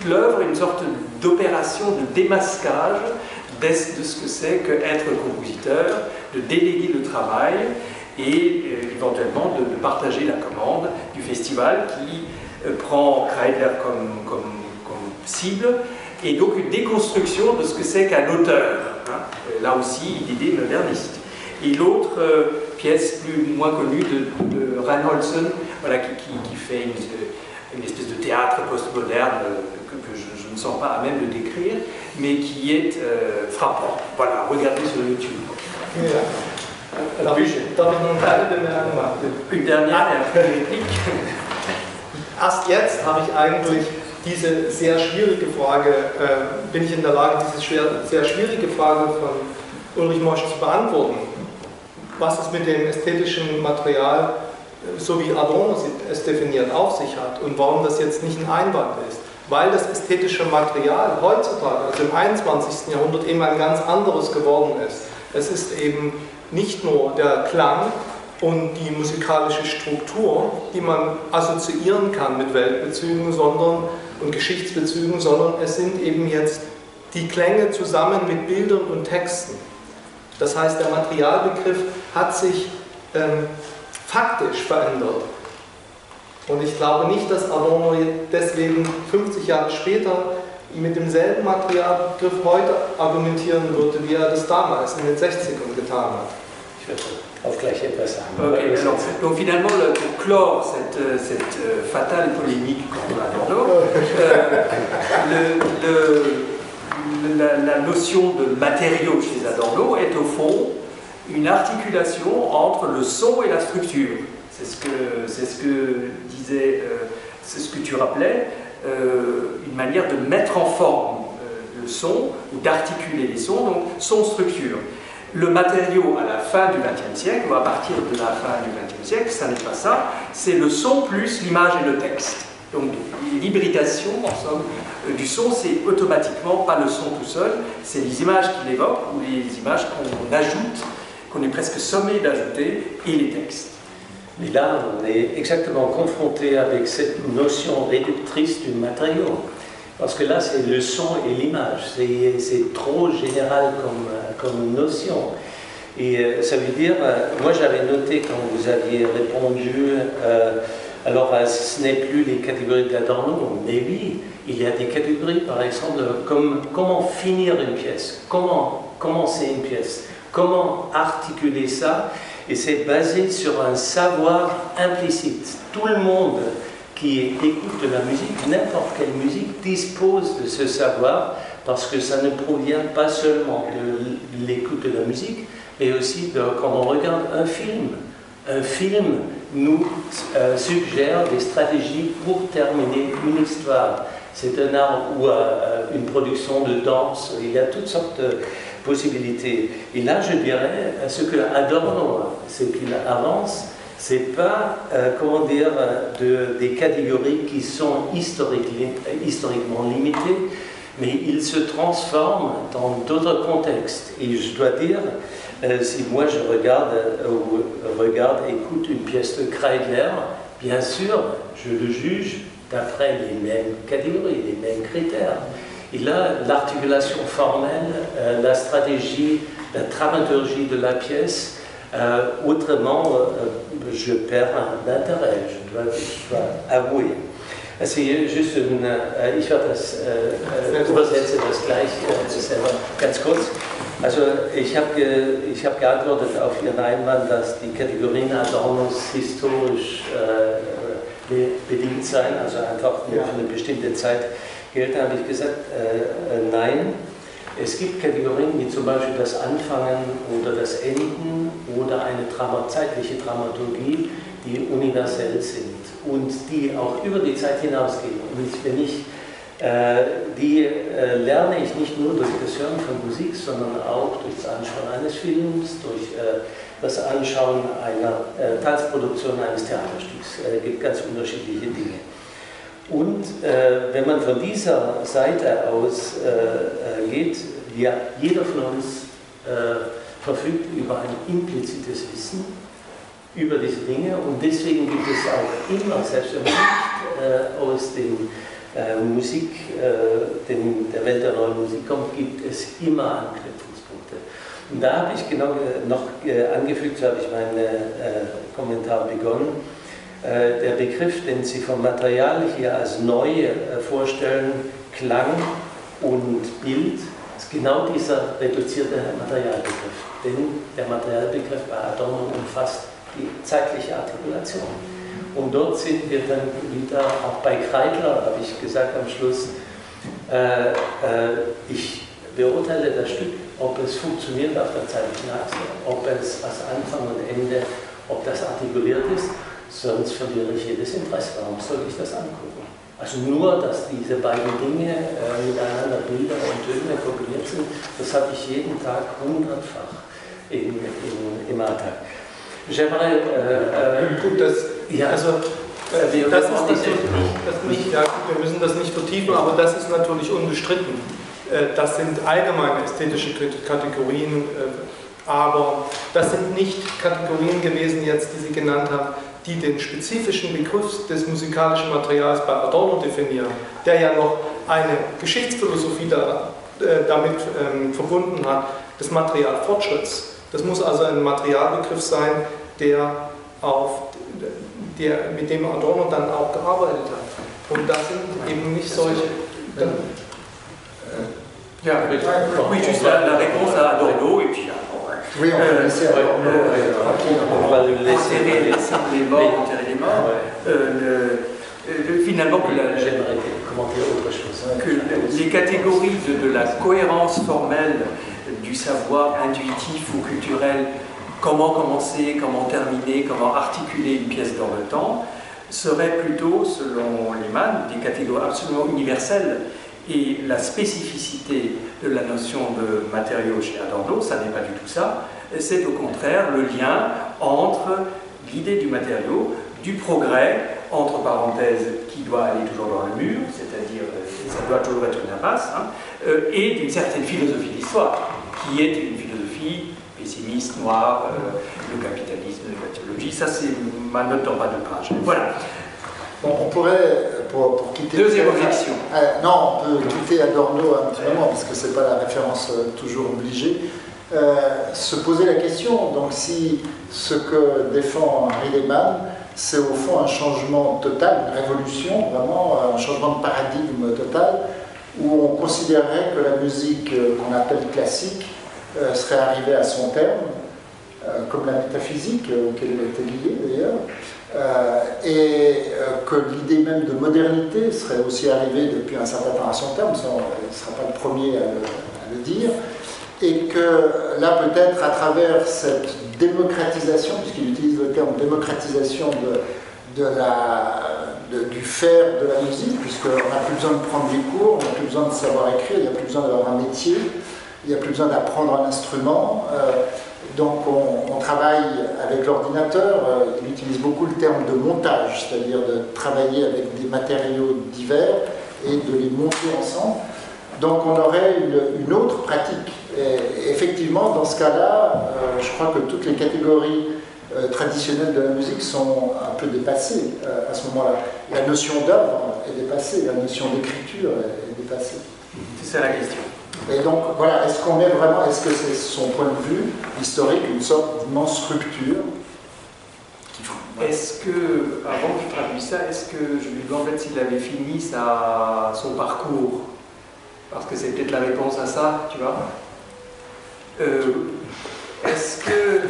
l'œuvre est une sorte d'opération de démasquage de ce que c'est qu'être compositeur, de déléguer le travail et éventuellement de partager la commande du festival qui prend Kreidler comme cible, et donc une déconstruction de ce que c'est qu'un auteur, là aussi l'idée moderniste. Et l'autre pièce moins connue de Reinholzen, voilà, qui fait une espèce de théâtre postmoderne que je ne sens pas à même de décrire, mais qui est frappant. Voilà, regardez sur YouTube. Ja. Darf ich noch eine Bemerkung machen? Une dernière et après une réplique. Erst jetzt habe ich eigentlich diese sehr schwierige Frage, bin ich in der Lage, diese sehr schwierige Frage von Ulrich Mosch zu beantworten. Was es mit dem ästhetischen Material, so wie Adorno es definiert, auf sich hat und warum das jetzt nicht ein Einwand ist. Weil das ästhetische Material heutzutage, also im 21. Jahrhundert, eben ein ganz anderes geworden ist. Es ist eben nicht nur der Klang und die musikalische Struktur, die man assoziieren kann mit Weltbezügen und Geschichtsbezügen, sondern es sind eben jetzt die Klänge zusammen mit Bildern und Texten. Das heißt, der Materialbegriff hat sich faktisch verändert. Und ich glaube nicht, dass Adorno deswegen 50 Jahre später mit demselben Materialbegriff heute argumentieren würde, wie er das damals in den 60ern getan hat. Ich würde auch gleich etwas sagen. Okay, donc finalement, pour clore cette fatale polémique contre Adorno, la notion de matériau chez Adorno est au fond une articulation entre le son et la structure. C'est ce que disait, c'est ce que tu rappelais, une manière de mettre en forme le son ou d'articuler les sons, donc son-structure. Le matériau à la fin du XXe siècle, ou à partir de la fin du XXe siècle, ça n'est pas ça, c'est le son plus l'image et le texte. Donc l'hybridation, en somme, du son, c'est automatiquement pas le son tout seul, c'est les images qu'il évoque ou les images qu'on ajoute, qu'on est presque sommé d'ajouter, et les textes. Mais là, on est exactement confronté avec cette notion réductrice du matériau. Parce que là, c'est le son et l'image. C'est trop général comme notion. Et ça veut dire, moi j'avais noté quand vous aviez répondu, alors ce n'est plus les catégories d'Adorno, mais oui, il y a des catégories, par exemple, comme comment finir une pièce, comment commencer une pièce, comment articuler ça. Et c'est basé sur un savoir implicite. Tout le monde qui écoute de la musique, n'importe quelle musique, dispose de ce savoir parce que ça ne provient pas seulement de l'écoute de la musique, mais aussi quand on regarde un film. Un film nous suggère des stratégies pour terminer une histoire. C'est un art ou une production de danse, il y a toutes sortes de possibilités. Et là, je dirais, ce que Adorno, ce qu'il avance, c'est pas, comment dire, des catégories qui sont historiquement limitées, mais il se transforme dans d'autres contextes. Et je dois dire, si moi je écoute une pièce de Kreidler, bien sûr, je le juge d'après les mêmes catégories, les mêmes critères. Et là, l'articulation formelle, la stratégie, la dramaturgie de la pièce, autrement, je perds d'intérêt, je dois avouer. Also hier just ich werde das übersetze das gleich selber ganz kurz. Also ich habe geantwortet auf Ihren Einwand, dass die Kategorien Adornos historisch bedingt seien, also einfach nur für eine bestimmte Zeit gelten, habe ich gesagt, nein. Es gibt Kategorien wie zum Beispiel das Anfangen oder das Enden oder eine zeitliche Dramaturgie, die universell sind und die auch über die Zeit hinausgehen. Und die lerne ich nicht nur durch das Hören von Musik, sondern auch durch das Anschauen eines Films, durch das Anschauen einer Tanzproduktion eines Theaterstücks. Es gibt ganz unterschiedliche Dinge. Und wenn man von dieser Seite aus geht, jeder von uns verfügt über ein implizites Wissen über diese Dinge und deswegen gibt es auch immer, selbst wenn man nicht aus den Musik, der Welt der neuen Musik kommt, gibt es immer Anknüpfungspunkte. Und da habe ich genau noch angefügt, so habe ich meinen Kommentar begonnen, der Begriff, den Sie vom Material hier als neu vorstellen, Klang und Bild, ist genau dieser reduzierte Materialbegriff. Denn der Materialbegriff bei Adorno umfasst die zeitliche Artikulation. Und dort sind wir dann wieder, auch bei Kreidler, habe ich gesagt am Schluss, ich beurteile das Stück, ob es funktioniert auf der zeitlichen Achse, ob es als Anfang und Ende, ob das artikuliert ist, sonst verliere ich jedes Interesse. Warum soll ich das angucken? Also nur, dass diese beiden Dinge miteinander Bilder und Töne kombiniert sind, das habe ich jeden Tag hundertfach im Alltag. J'aimerais, gut, wir müssen das nicht vertiefen, aber das ist natürlich unbestritten. Das sind allgemeine ästhetische Kategorien, aber das sind nicht Kategorien gewesen, jetzt, die Sie genannt haben, die den spezifischen Begriff des musikalischen Materials bei Adorno definieren, der ja noch eine Geschichtsphilosophie damit verbunden hat, des Materialfortschritts. Das muss also ein Materialbegriff sein, der auf mit dem Adorno dann auch gearbeitet hat. Und das sind eben nicht solche... Ja, oui, juste la réponse à Adorno, et puis Oui, on peut laisser Adorno On va le laisser. Finalement, j'aimerais commenter autre chose. Que les catégories de la cohérence formelle du savoir intuitif ou culturel, comment commencer, comment terminer, comment articuler une pièce dans le temps, seraient plutôt, selon Lehmann, des catégories absolument universelles. Et la spécificité de la notion de matériaux chez Adorno, ça n'est pas du tout ça, c'est au contraire le lien entre l'idée du matériau, du progrès, entre parenthèses, qui doit aller toujours dans le mur, c'est-à-dire ça doit toujours être une impasse, et d'une certaine philosophie de l'histoire, qui est une philosophie pessimiste, noire, le capitalisme, la théologie, ça c'est ma note en bas de page. Voilà. Bon, on pourrait, pour quitter... Deuxième objection. Non, on peut quitter Adorno un petit moment, parce que ce n'est pas la référence toujours obligée. Se poser la question, donc si ce que défend Henri Lehmann, c'est au fond un changement total, une révolution, vraiment un changement de paradigme total, où on considérerait que la musique qu'on appelle classique serait arrivée à son terme, comme la métaphysique, auquel elle était liée d'ailleurs, et que l'idée même de modernité serait aussi arrivée depuis un certain temps à son terme, ça, on ne sera pas le premier à le dire, et que là peut-être à travers cette démocratisation, puisqu'il utilise le terme démocratisation du faire de la musique, puisqu'on n'a plus besoin de prendre des cours, on n'a plus besoin de savoir écrire, il n'y a plus besoin d'avoir un métier, il n'y a plus besoin d'apprendre un instrument. Donc on travaille avec l'ordinateur, il utilise beaucoup le terme de montage, c'est-à-dire de travailler avec des matériaux divers et de les monter ensemble. Donc on aurait une autre pratique. Et effectivement, dans ce cas-là, je crois que toutes les catégories traditionnelles de la musique sont un peu dépassées à ce moment-là. La notion d'œuvre est dépassée, la notion d'écriture est dépassée. C'est ça la question. Et donc voilà, est-ce qu'on est vraiment, est-ce que c'est son point de vue historique, une sorte d'immense rupture? Est-ce que, avant que je traduise ça, est-ce que je lui demanderais s'il avait fini son parcours? Parce que c'est peut-être la réponse à ça, tu vois. Est-ce que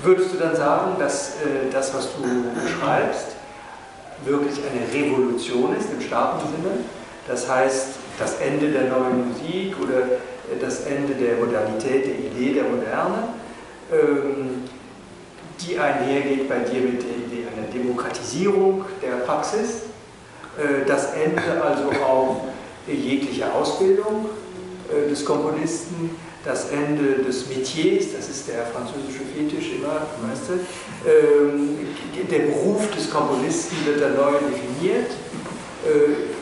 würdest du dann sagen, dass das, was du beschreibst, wirklich eine Revolution ist im starken Sinne? Das heißt, das Ende der neuen Musik oder das Ende der Modernität, der Idee der Moderne, die einhergeht bei dir mit der Idee einer Demokratisierung der Praxis, das Ende also auch jeglicher Ausbildung des Komponisten, das Ende des Métiers, das ist der französische Fetisch immer, weißt du, der Beruf des Komponisten wird dann neu definiert,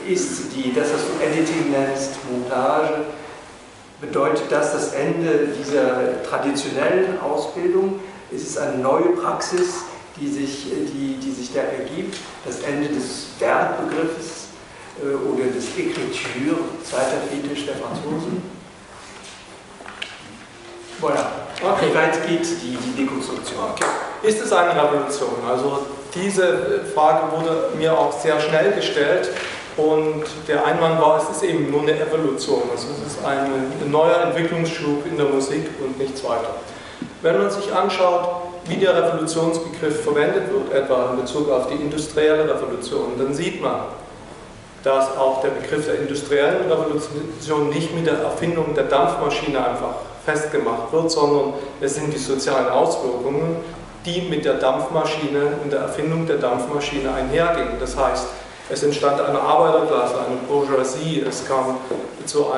ist das, was du Editing nennst, Montage, bedeutet das Ende dieser traditionellen Ausbildung? Ist es eine neue Praxis, die sich da ergibt, das Ende des Werkbegriffes oder des Écriture, zweiter Fetisch der Franzosen? Voilà. Okay. Wie weit geht die Dekonstruktion? Okay. Ist es eine Revolution? Also diese Frage wurde mir auch sehr schnell gestellt und der Einwand war, es ist eben nur eine Evolution. Also es ist ein neuer Entwicklungsschub in der Musik und nichts weiter. Wenn man sich anschaut, wie der Revolutionsbegriff verwendet wird, etwa in Bezug auf die industrielle Revolution, dann sieht man, dass auch der Begriff der industriellen Revolution nicht mit der Erfindung der Dampfmaschine einfach festgemacht wird, sondern es sind die sozialen Auswirkungen, die mit der Dampfmaschine und der Erfindung der Dampfmaschine einhergingen. Das heißt, es entstand eine Arbeiterklasse, eine Bourgeoisie, es kam zur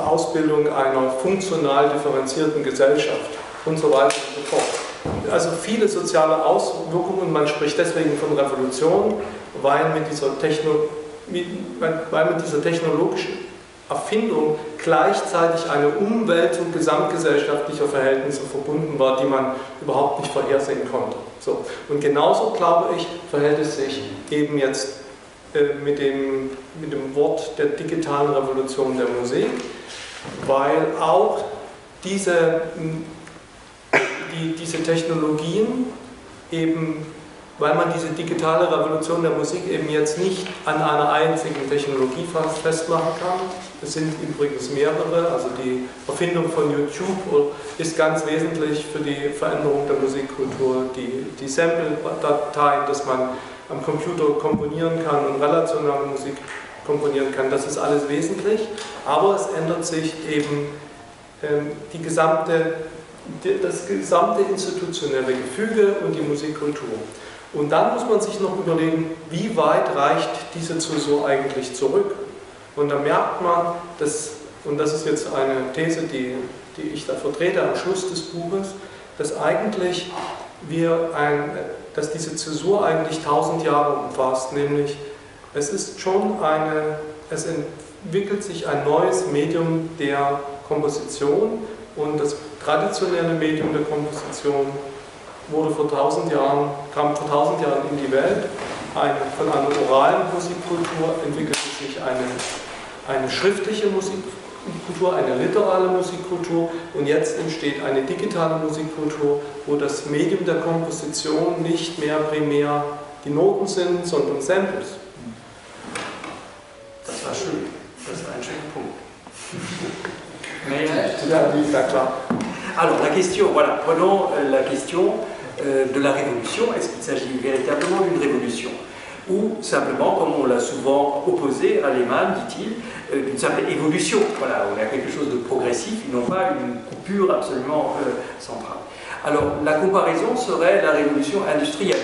Ausbildung einer funktional differenzierten Gesellschaft und so weiter und so fort. Also viele soziale Auswirkungen, und man spricht deswegen von Revolution, weil mit dieser technologischen Erfindung gleichzeitig eine Umwälzung gesamtgesellschaftlicher Verhältnisse verbunden war, die man überhaupt nicht vorhersehen konnte. So. Und genauso, glaube ich, verhält es sich eben jetzt mit dem Wort der digitalen Revolution der Musik, weil auch die diese Technologien eben, weil man diese digitale Revolution der Musik eben jetzt nicht an einer einzigen Technologie festmachen kann. Es sind übrigens mehrere, also die Erfindung von YouTube ist ganz wesentlich für die Veränderung der Musikkultur. Die Sample-Dateien, dass man am Computer komponieren kann und relationale Musik komponieren kann, das ist alles wesentlich, aber es ändert sich eben das gesamte institutionelle Gefüge und die Musikkultur. Und dann muss man sich noch überlegen, wie weit reicht diese Zäsur eigentlich zurück? Und da merkt man, und das ist jetzt eine These, die ich da vertrete am Schluss des Buches, dass eigentlich dass diese Zäsur eigentlich 1000 Jahre umfasst, nämlich es entwickelt sich ein neues Medium der Komposition und das traditionelle Medium der Komposition kam vor 1000 Jahren in die Welt. Von einer oralen Musikkultur entwickelte sich eine schriftliche Musikkultur, eine literale Musikkultur und jetzt entsteht eine digitale Musikkultur, wo das Medium der Komposition nicht mehr primär die Noten sind, sondern Samples. Das war schön. Das war ein schöner Punkt. Alors la question, voilà, prenons la question de la révolution. Est-ce qu'il s'agit véritablement d'une révolution? Ou simplement, comme on l'a souvent opposé à Lehmann, dit-il, d'une simple évolution. Voilà, on a quelque chose de progressif, et non pas une coupure absolument centrale. Alors la comparaison serait la révolution industrielle.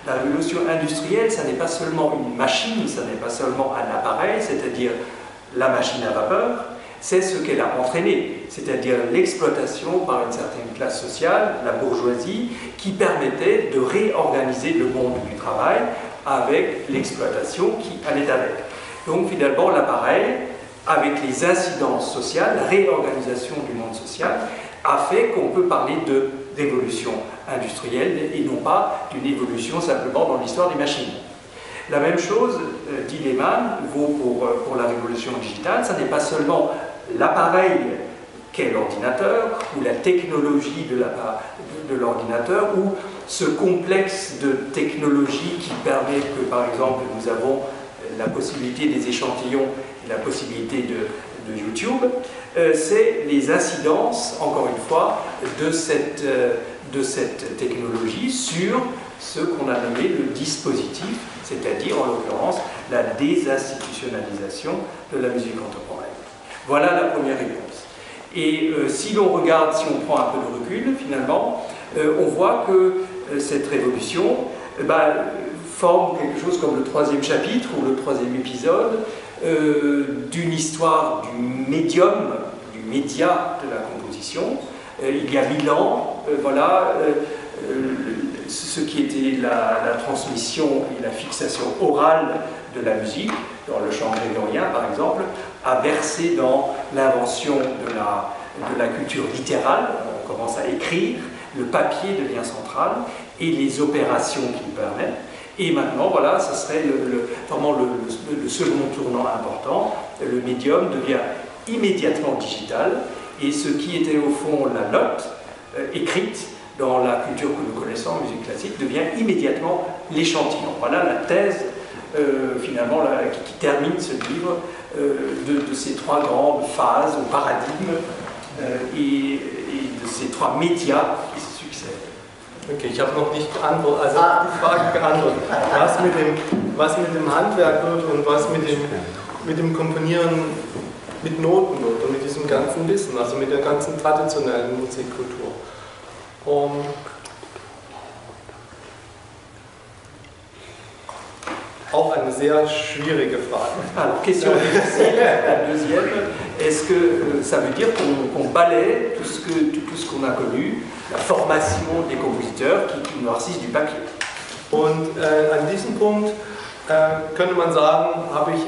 La révolution industrielle, ça n'est pas seulement une machine, ça n'est pas seulement un appareil, c'est-à-dire la machine à vapeur, c'est ce qu'elle a entraîné, c'est-à-dire l'exploitation par une certaine classe sociale, la bourgeoisie, qui permettait de réorganiser le monde du travail avec l'exploitation qui allait avec. Donc finalement, l'appareil, avec les incidences sociales, la réorganisation du monde social, a fait qu'on peut parler de révolution industrielle et non pas d'une évolution simplement dans l'histoire des machines. La même chose, dit Lehmann, vaut pour la révolution digitale. Ça n'est pas seulement l'appareil qu'est l'ordinateur ou la technologie de l'ordinateur ou ce complexe de technologies qui permet que, par exemple, nous avons la possibilité des échantillons et la possibilité de YouTube, c'est les incidences, encore une fois, de cette technologie sur ce qu'on a nommé le dispositif, c'est-à-dire en l'occurrence la désinstitutionnalisation de la musique contemporaine. Voilà la première réponse. Et si l'on regarde, si on prend un peu de recul, finalement, on voit que cette révolution forme quelque chose comme le troisième chapitre ou le troisième épisode d'une histoire du médium, du média de la composition. Il y a 1000 ans, voilà, ce qui était la transmission et la fixation orale de la musique, dans le chant grégorien par exemple, a versé dans l'invention de la culture littérale. On commence à écrire, le papier devient central et les opérations qui le permettent. Et maintenant, voilà, ce serait vraiment le second tournant important. Le médium devient immédiatement digital et ce qui était au fond la note écrite dans la culture que nous connaissons en musique classique devient immédiatement l'échantillon. Voilà la thèse finalement qui termine ce livre de ces trois grandes phases ou paradigmes et de ces trois médias qui se succèdent. Okay, ich habe noch nicht geantwortet, also die Frage beantwortet, was mit dem Handwerk wird und was mit dem Komponieren mit Noten wird und mit diesem ganzen Wissen, also mit der ganzen traditionellen Musikkultur. Auch eine sehr schwierige Frage. Alors, question difficile, la deuxième, est-ce que ça veut dire qu'on balaie tout ce qu'on a connu, la formation des compositeurs qui noircissent du papier? Und an diesem Punkt könnte man sagen, habe ich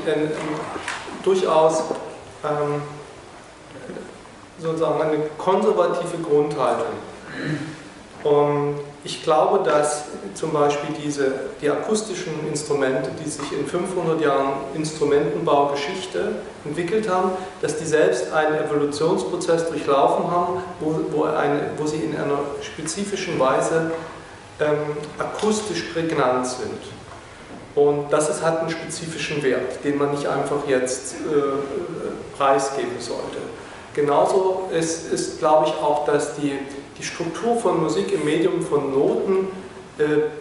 durchaus sozusagen eine konservative Grundhaltung. Ich glaube, dass zum Beispiel die akustischen Instrumente, die sich in 500 Jahren Instrumentenbaugeschichte entwickelt haben, dass die selbst einen Evolutionsprozess durchlaufen haben, wo sie in einer spezifischen Weise akustisch prägnant sind. Und das hat einen spezifischen Wert, den man nicht einfach jetzt preisgeben sollte. Genauso ist, glaube ich, auch, dass die Struktur von Musik im Medium von Noten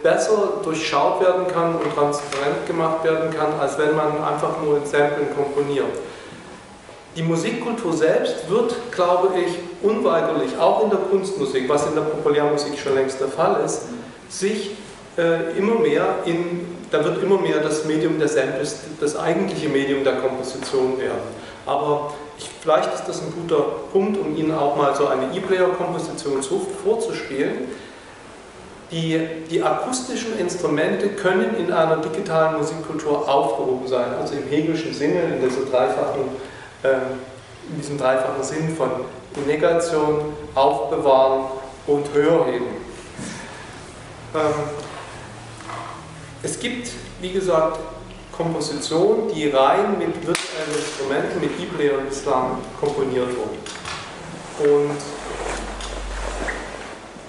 besser durchschaut werden kann und transparent gemacht werden kann, als wenn man einfach nur in Samplen komponiert. Die Musikkultur selbst wird, glaube ich, unweigerlich, auch in der Kunstmusik, was in der Populärmusik schon längst der Fall ist, sich immer mehr da wird immer mehr das Medium der Samples, das eigentliche Medium der Komposition werden. Aber vielleicht ist das ein guter Punkt, um Ihnen auch mal so eine E-Player-Komposition vorzuspielen. Die akustischen Instrumente können in einer digitalen Musikkultur aufgehoben sein, also im Hegelschen Sinne, in diesem dreifachen Sinn von Negation, Aufbewahren und Höherheben. Es gibt, wie gesagt, Kompositionen, die rein mit virtuellen Instrumenten, mit E-Player bislang komponiert wurden. Und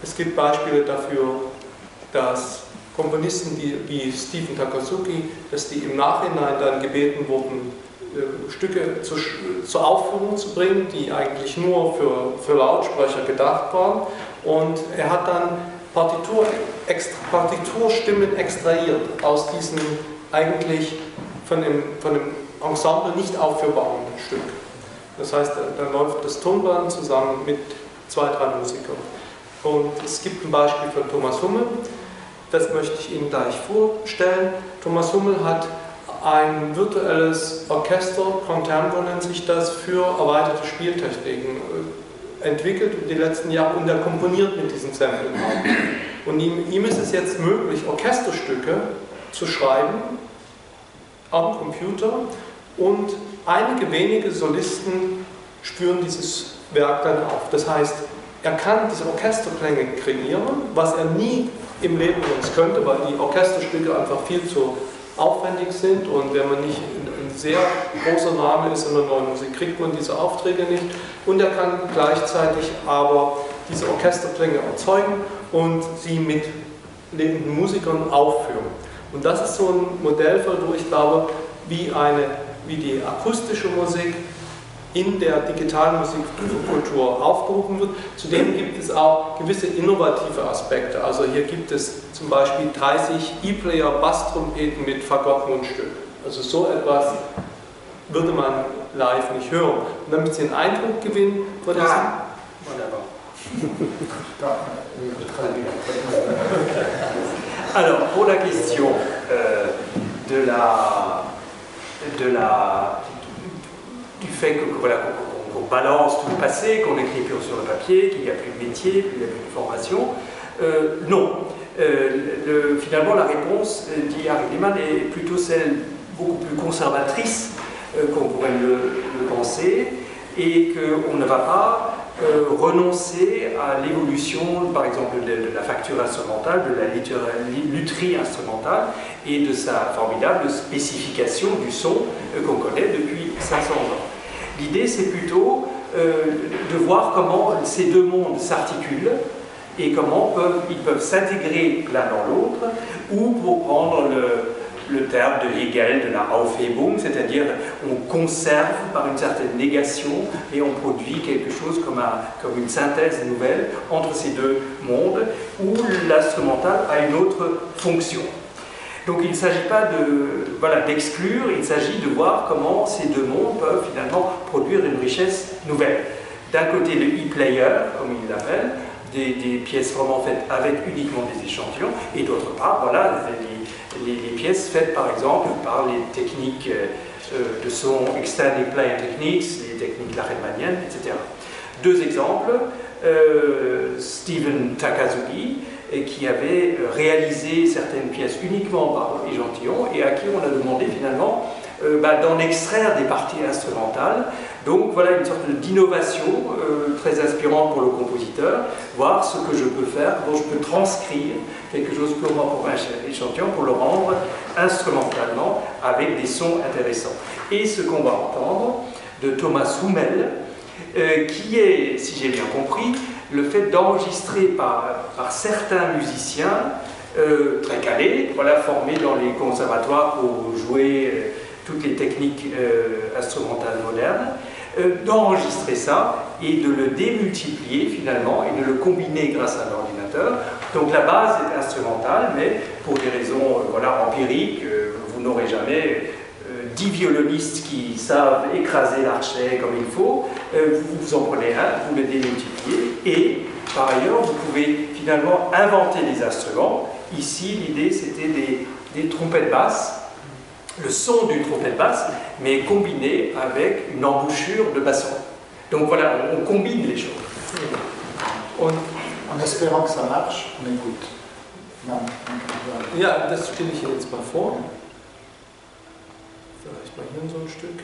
es gibt Beispiele dafür, dass Komponisten wie Stephen Takazuki, dass die im Nachhinein dann gebeten wurden, Stücke zur Aufführung zu bringen, die eigentlich nur für Lautsprecher gedacht waren. Und er hat dann Partiturstimmen extrahiert aus diesem eigentlich von dem Ensemble nicht aufführbaren Stück. Das heißt, da läuft das Tonband zusammen mit 2, 3 Musikern. Und es gibt ein Beispiel von Thomas Hummel, das möchte ich Ihnen gleich vorstellen. Thomas Hummel hat ein virtuelles Orchester, Contempo nennt sich das, für erweiterte Spieltechniken entwickelt in den letzten Jahren und er komponiert mit diesen Samplen auch. Und ihm ist es jetzt möglich, Orchesterstücke zu schreiben am Computer und einige wenige Solisten spüren dieses Werk dann auf. Das heißt, er kann diese Orchesterklänge kreieren, was er nie im Leben sonst könnte, weil die Orchesterstücke einfach viel zu aufwendig sind und wenn man nicht ein sehr großer Name ist in der neuen Musik, kriegt man diese Aufträge nicht und er kann gleichzeitig aber diese Orchesterklänge erzeugen und sie mit lebenden Musikern aufführen. Und das ist so ein Modellfall, wo ich glaube, wie die akustische Musik in der digitalen Musikkultur aufgerufen wird. Zudem gibt es auch gewisse innovative Aspekte. Also hier gibt es zum Beispiel 30 E-Player Basstrompeten mit Fagott-Mundstück. Also so etwas würde man live nicht hören. Und damit Sie einen Eindruck gewinnen von diesem... Alors, pour la question du fait qu'on balance tout le passé, qu'on écrit plus sur le papier, qu'il n'y a plus de métier, qu'il n'y a plus de formation. Non. Finalement, la réponse, dit Harry Lehmann, est plutôt celle beaucoup plus conservatrice qu'on pourrait le penser, et qu'on ne va pas renoncer à l'évolution, par exemple, de la facture instrumentale, de la lutherie instrumentale et de sa formidable spécification du son qu'on connaît depuis 500 ans. L'idée, c'est plutôt de voir comment ces deux mondes s'articulent et comment ils peuvent s'intégrer l'un dans l'autre, ou pour prendre le terme de Hegel, de la Aufhebung, c'est-à-dire on conserve par une certaine négation et on produit quelque chose comme une synthèse nouvelle entre ces deux mondes où l'instrumental a une autre fonction. Donc il ne s'agit pas d'exclure, il s'agit de voir comment ces deux mondes peuvent finalement produire une richesse nouvelle. D'un côté le e-player, comme il l'appelle, des pièces vraiment faites avec uniquement des échantillons, et d'autre part, voilà, les pièces faites par exemple par les techniques de son extended player techniques, les techniques Lachemaniennes, etc. Deux exemples, Stephen Takazuki, qui avait réalisé certaines pièces uniquement par échantillons et à qui on a demandé finalement d'en extraire des parties instrumentales. Donc voilà une sorte d'innovation très inspirante pour le compositeur, voir ce que je peux faire, dont je peux transcrire quelque chose purement pour un échantillon pour le rendre instrumentalement avec des sons intéressants. Et ce qu'on va entendre de Thomas Hummel, qui est, si j'ai bien compris, le fait d'enregistrer par certains musiciens très calés, voilà, formés dans les conservatoires pour jouer toutes les techniques instrumentales modernes, d'enregistrer ça et de le démultiplier finalement et de le combiner grâce à un ordinateur. Donc la base est instrumentale, mais pour des raisons voilà, empiriques, vous n'aurez jamais 10 violonistes qui savent écraser l'archet comme il faut, vous en prenez un, vous le démultipliez, et par ailleurs, vous pouvez finalement inventer des instruments. Ici, l'idée, c'était des trompettes basses, le son d'une trompette basse, mais combiné avec une embouchure de basson. Donc voilà, on combine les choses. En espérant que ça marche, on écoute. Non. Ja, das stelle ich jetzt mal vor. Vielleicht mal hier so ein Stück.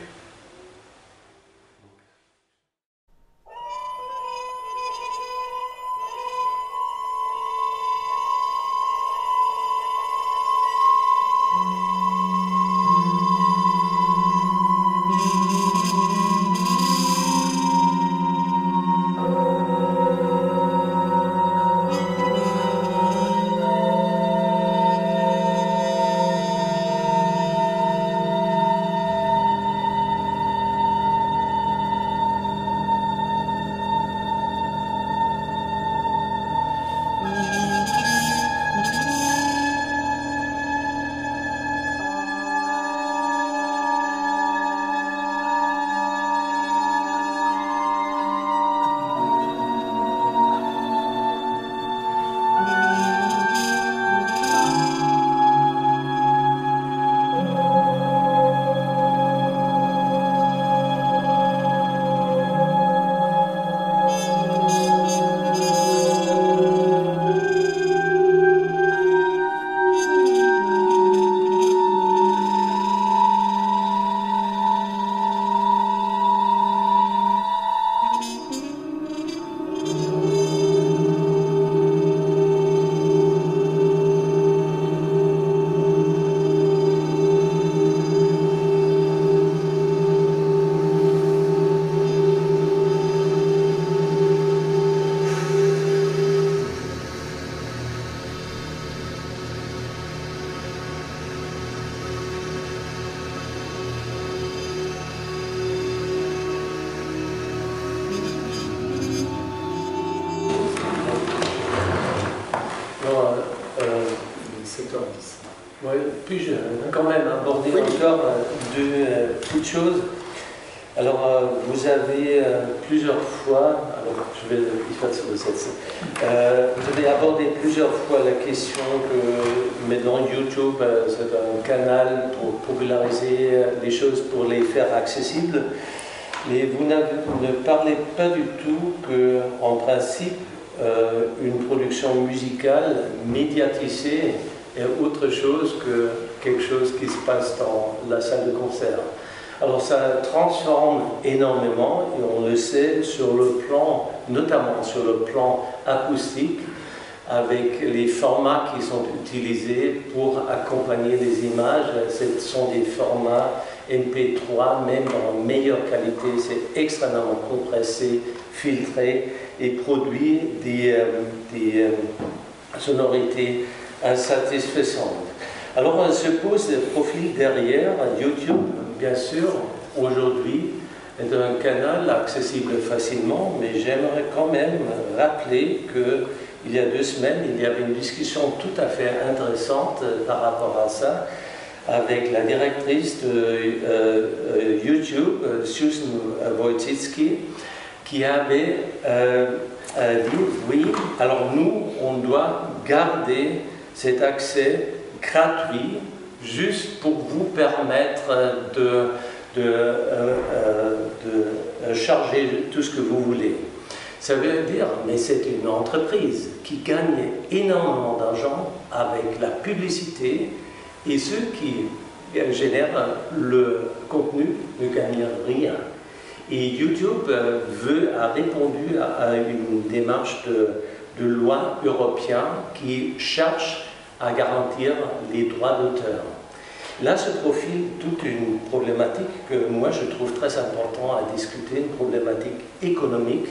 Oui, puis-je quand même aborder encore deux petites choses. Alors, vous avez plusieurs fois, alors je vais vous avez abordé plusieurs fois la question que, mais dans YouTube, c'est un canal pour populariser les choses, pour les faire accessibles. Mais vous ne parlez pas du tout qu'en principe, une production musicale médiatisée est autre chose que quelque chose qui se passe dans la salle de concert. Alors ça transforme énormément, et on le sait, sur le plan, notamment sur le plan acoustique, avec les formats qui sont utilisés pour accompagner les images. Ce sont des formats MP3, même en meilleure qualité, c'est extrêmement compressé, filtré et produit des sonorités insatisfaisantes. Alors on se pose le profil derrière. YouTube, bien sûr, aujourd'hui est un canal accessible facilement, mais j'aimerais quand même rappeler qu'il y a 2 semaines, il y avait une discussion tout à fait intéressante par rapport à ça, avec la directrice de YouTube, Susan Wojcicki, qui avait dit, oui, alors nous, on doit garder cet accès gratuit, juste pour vous permettre de charger tout ce que vous voulez. Ça veut dire, mais c'est une entreprise qui gagne énormément d'argent avec la publicité, et ceux qui génère le contenu ne gagne rien. Et YouTube a répondu à une démarche de loi européenne qui cherche à garantir les droits d'auteur. Là se profile toute une problématique que moi je trouve très important à discuter, une problématique économique.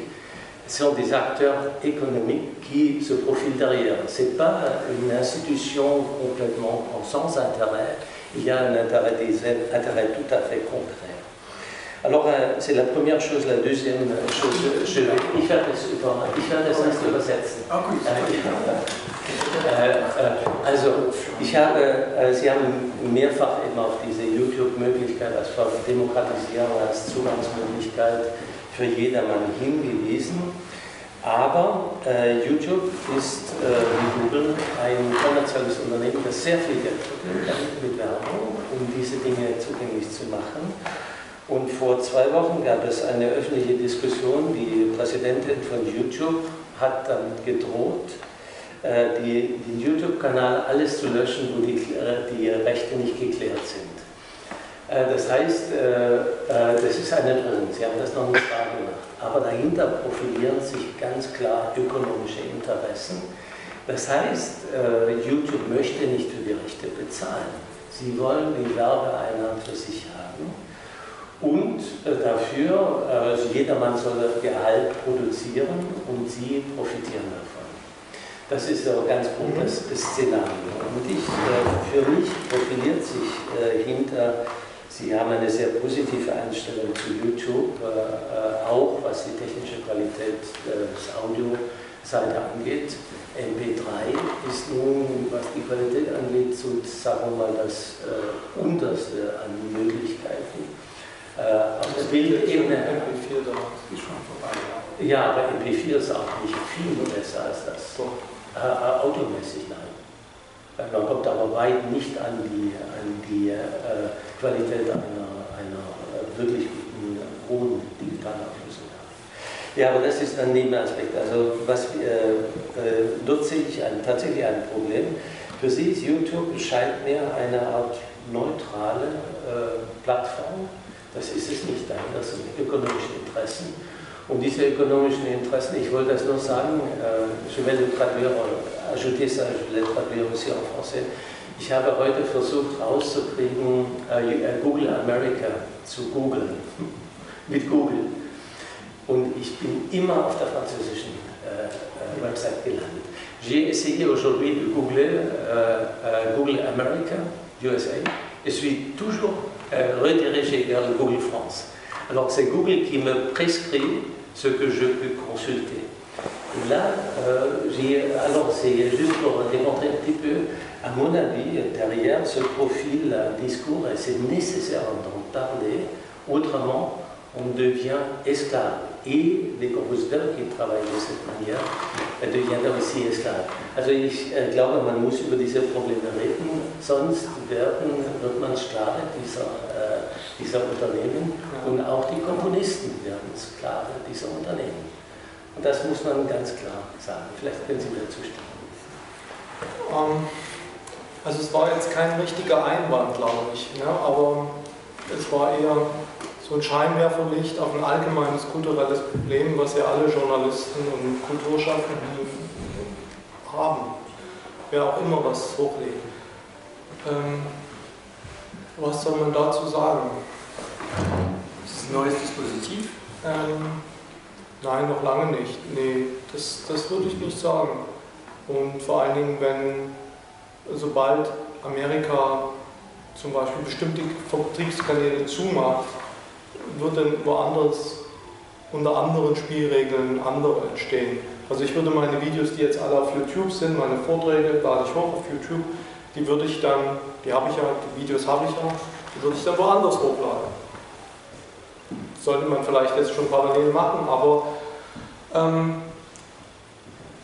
Ce sont des acteurs économiques qui se profilent derrière. Ce n'est pas une institution complètement sans intérêt, il y a un intérêt tout à fait contraire. Alors, c'est la première chose. La deuxième chose, ich werde das übersetzen. Also, Sie haben mehrfach eben auf diese YouTube-Möglichkeit als Demokratisierung, als Zugangsmöglichkeit für jedermann hingewiesen. Aber YouTube ist wie Google ein kommerzielles Unternehmen, das sehr viel Geld verdient mit Werbung, um diese Dinge zugänglich zu machen. Und vor 2 Wochen gab es eine öffentliche Diskussion. Die Präsidentin von YouTube hat damit gedroht, den YouTube-Kanal alles zu löschen, wo die Rechte nicht geklärt sind. Das heißt, das ist eine Drohung, Sie haben das noch nicht klar gemacht. Aber dahinter profilieren sich ganz klar ökonomische Interessen. Das heißt, YouTube möchte nicht für die Rechte bezahlen. Sie wollen die Werbeeinnahmen für sich haben. Und dafür, jedermann soll Gehalt produzieren und sie profitieren davon. Das ist aber ganz gut das Szenario. Und für mich profiliert sich hinter, Sie haben eine sehr positive Einstellung zu YouTube, auch was die technische Qualität des Audioseite angeht. MP3 ist nun, was die Qualität angeht, so, sagen wir mal, das Unterste an Möglichkeiten. Auf der Bildebene. MP4 ist schon vorbei. Ja, aber MP4 ist auch nicht viel besser als das. Audiomäßig nein. Man kommt aber weit nicht an die Qualität einer wirklich guten, hohen digitalen Auflösung. Ja, aber das ist ein Nebenaspekt. Also dort sehe ich tatsächlich ein Problem. Für Sie ist YouTube scheint mir eine Art neutrale Plattform. Das ist es nicht, dahinter sind ökonomische Interessen. Und diese ökonomischen Interessen, ich wollte das nur sagen, je vais le traduire, ajouter ça, je vais le traduire aussi en français. Ich habe heute versucht rauszukriegen, Google America zu googeln, mit Google. Und ich bin immer auf der französischen Website gelandet. J'ai essayé aujourd'hui de googler Google America, USA, et suis toujours redirigé vers le Google France. Alors c'est Google qui me prescrit ce que je peux consulter. Et là, c'est juste pour démontrer un petit peu, à mon avis, derrière ce profil discours, et c'est nécessaire d'en parler, autrement on devient esclave. Et les compositeurs qui travaillent de cette manière deviennent aussi esclaves. Also ich glaube, man muss über diese Probleme reden, sonst wird man Sklave dieser Unternehmen und auch die Komponisten werden Sklave dieser Unternehmen. Und das muss man ganz klar sagen. Vielleicht können Sie mir zustimmen. Also es war jetzt kein richtiger Einwand, glaube ich, ne? Aber es war eher so ein Scheinwerferlicht auf ein allgemeines kulturelles Problem, was ja alle Journalisten und Kulturschaffenden haben, wer auch immer was hochlegt. Was soll man dazu sagen? Ist es ein neues Dispositiv? Nein, noch lange nicht. Nee, das würde ich nicht sagen. Und vor allen Dingen, sobald Amerika zum Beispiel bestimmte Vertriebskanäle zumacht, wird dann woanders unter anderen Spielregeln andere entstehen. Also ich würde meine Videos, die jetzt alle auf YouTube sind, meine Vorträge lade ich hoch auf YouTube, die habe ich ja, die Videos habe ich ja, die würde ich dann woanders hochladen. Sollte man vielleicht jetzt schon parallel machen, aber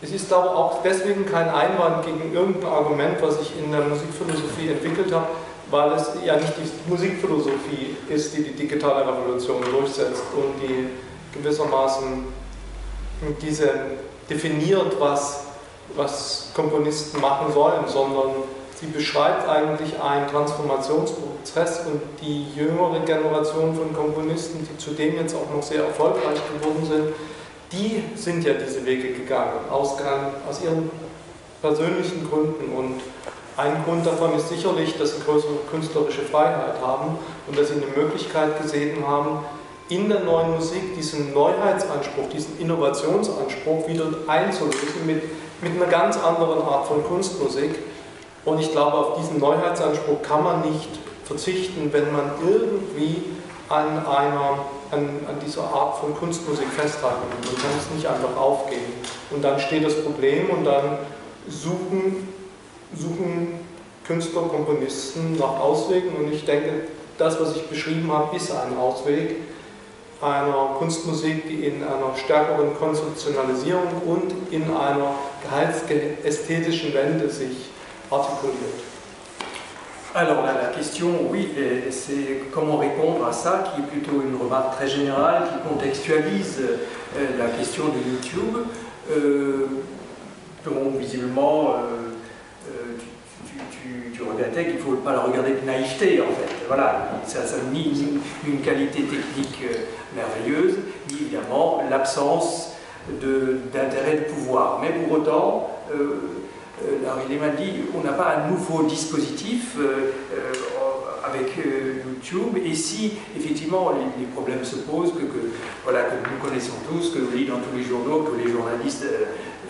es ist aber auch deswegen kein Einwand gegen irgendein Argument, was ich in der Musikphilosophie entwickelt habe, weil es ja nicht die Musikphilosophie ist, die die digitale Revolution durchsetzt und die gewissermaßen diese definiert, was Komponisten machen sollen, sondern Sie beschreibt eigentlich einen Transformationsprozess und die jüngere Generation von Komponisten, die zudem jetzt auch noch sehr erfolgreich geworden sind, die sind ja diese Wege gegangen, aus ihren persönlichen Gründen. Und ein Grund davon ist sicherlich, dass sie größere künstlerische Freiheit haben und dass sie eine Möglichkeit gesehen haben, in der neuen Musik diesen Neuheitsanspruch, diesen Innovationsanspruch wieder einzulösen mit einer ganz anderen Art von Kunstmusik. Und ich glaube, auf diesen Neuheitsanspruch kann man nicht verzichten, wenn man irgendwie an dieser Art von Kunstmusik festhalten will. Man kann es nicht einfach aufgeben. Und dann steht das Problem und dann suchen Künstler, Komponisten nach Auswegen. Und ich denke, das, was ich beschrieben habe, ist ein Ausweg einer Kunstmusik, die in einer stärkeren Konzeptionalisierung und in einer gehaltsästhetischen Wende sich artikuliert. Alors la question, oui, c'est comment répondre à ça, qui est plutôt une remarque très générale, qui contextualise la question de YouTube. Donc visiblement, tu regrettais qu'il ne faut pas la regarder de naïveté en fait. Voilà, ça nie une qualité technique merveilleuse, ni évidemment l'absence d'intérêt de pouvoir. Mais pour autant, Larry Lehman dit, on n'a pas un nouveau dispositif avec YouTube, et si effectivement les problèmes se posent, que nous connaissons tous, que l'on lit dans tous les journaux, que les journalistes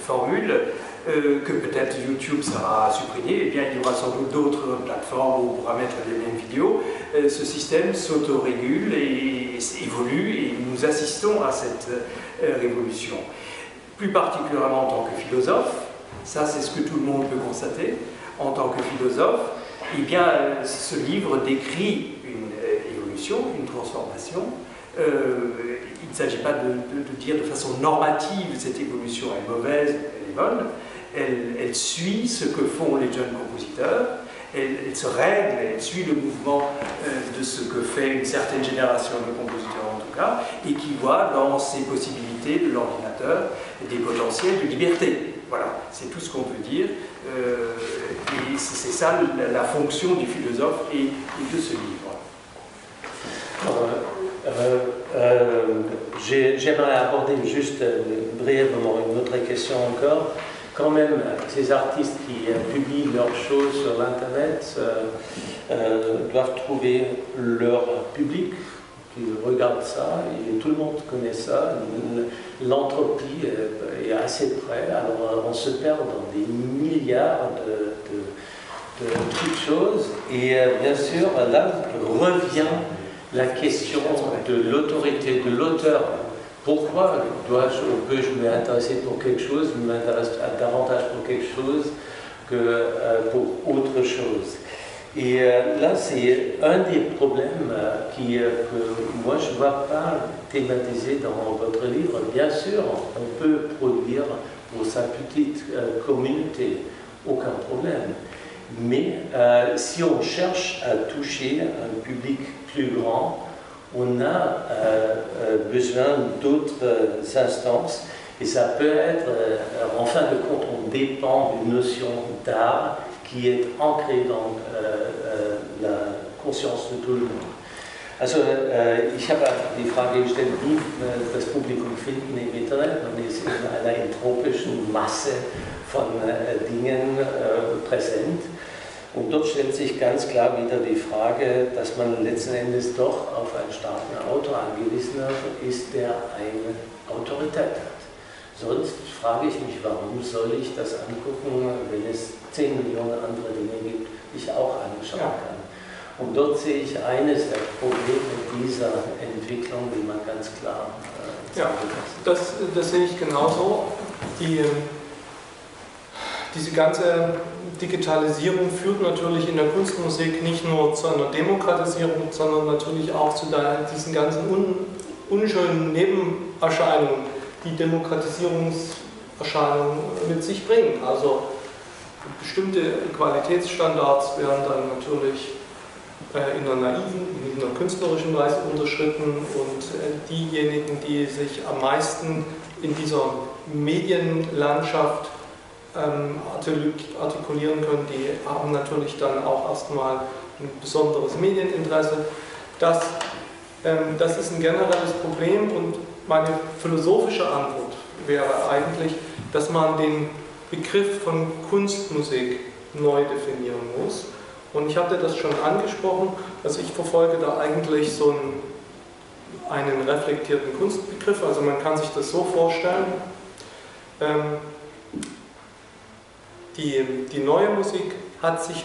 formulent, que peut-être YouTube sera supprimé, eh bien il y aura sans doute d'autres plateformes où on pourra mettre les mêmes vidéos. Ce système s'autorégule et évolue, et nous assistons à cette révolution. Plus particulièrement en tant que philosophe, ça c'est ce que tout le monde peut constater, en tant que philosophe, eh bien ce livre décrit une évolution, une transformation. Il ne s'agit pas de dire de façon normative cette évolution est mauvaise, elle est bonne. Elle suit ce que font les jeunes compositeurs, elle se règle, elle suit le mouvement de ce que fait une certaine génération de compositeurs en tout cas, et qui voit dans ces possibilités de l'ordinateur des potentiels de liberté. Voilà, c'est tout ce qu'on peut dire, et c'est ça la fonction du philosophe et de ce livre. J'aimerais aborder juste brièvement une autre question encore. Quand même, ces artistes qui publient leurs choses sur l'Internet doivent trouver leur public qui regarde ça, et tout le monde connaît ça. L'entropie est assez près, alors on se perd dans des milliards de petites choses. Et bien sûr, là revient la question de l'autorité de l'auteur. Pourquoi peux-je m'intéresser pour quelque chose, m'intéresse davantage pour quelque chose que pour autre chose? Et là, c'est un des problèmes que moi je ne vois pas thématisé dans votre livre. Bien sûr, on peut produire pour sa petite communauté, aucun problème. Mais si on cherche à toucher un public plus grand, on a besoin d'autres instances, et ça peut être, en fin de compte, on dépend d'une notion d'art qui est ancrée dans la conscience de tout le monde. Also ich habe die Frage gestellt, wie das Publikum finden im Internet. Man ist in einer entropischen Masse von Dingen präsent. Und dort stellt sich ganz klar wieder die Frage, dass man letzten Endes doch auf einen starken Autor angewiesen ist, der eine Autorität hat. Sonst frage ich mich, warum soll ich das angucken, wenn es 10 Millionen andere Dinge gibt, die ich auch anschauen kann. Und dort sehe ich eines der Probleme dieser Entwicklung, die man ganz klar sagen kann. Das sehe ich genauso. Diese ganze Digitalisierung führt natürlich in der Kunstmusik nicht nur zu einer Demokratisierung, sondern natürlich auch zu diesen ganzen unschönen Nebenerscheinungen, die Demokratisierungserscheinungen mit sich bringen. Also bestimmte Qualitätsstandards werden dann natürlich in einer naiven, in einer künstlerischen Weise unterschritten, und diejenigen, die sich am meisten in dieser Medienlandschaft artikulieren können, die haben natürlich dann auch erstmal ein besonderes Medieninteresse. Das ist ein generelles Problem und meine philosophische Antwort wäre eigentlich, dass man den Begriff von Kunstmusik neu definieren muss. Und ich hatte das schon angesprochen, also ich verfolge da eigentlich so einen reflektierten Kunstbegriff, also man kann sich das so vorstellen, die neue Musik hat sich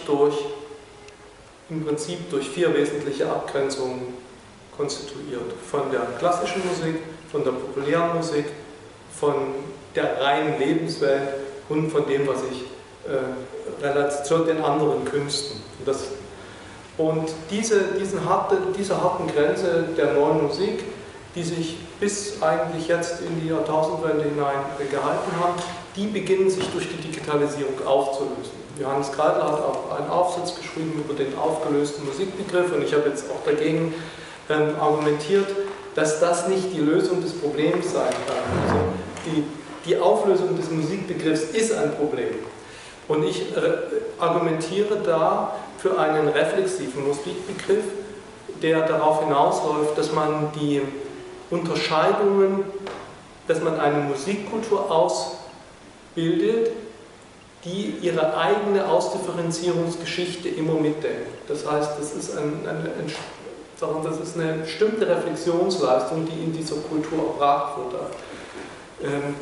im Prinzip durch 4 wesentliche Abgrenzungen konstituiert. Von der klassischen Musik, von der populären Musik, von der reinen Lebenswelt und von dem, was ich zu den anderen Künsten. Und diese harten Grenze der neuen Musik, die sich bis eigentlich jetzt in die Jahrtausendwende hinein gehalten haben, die beginnen sich durch die Digitalisierung aufzulösen. Johannes Kreidler hat auch einen Aufsatz geschrieben über den aufgelösten Musikbegriff und ich habe jetzt auch dagegen argumentiert, dass das nicht die Lösung des Problems sein kann. Also die Auflösung des Musikbegriffs ist ein Problem. Und ich argumentiere da für einen reflexiven Musikbegriff, der darauf hinausläuft, dass man die Unterscheidungen, dass man eine Musikkultur ausbildet, die ihre eigene Ausdifferenzierungsgeschichte immer mitdenkt. Das heißt, das ist eine bestimmte Reflexionsleistung, die in dieser Kultur erbracht wird.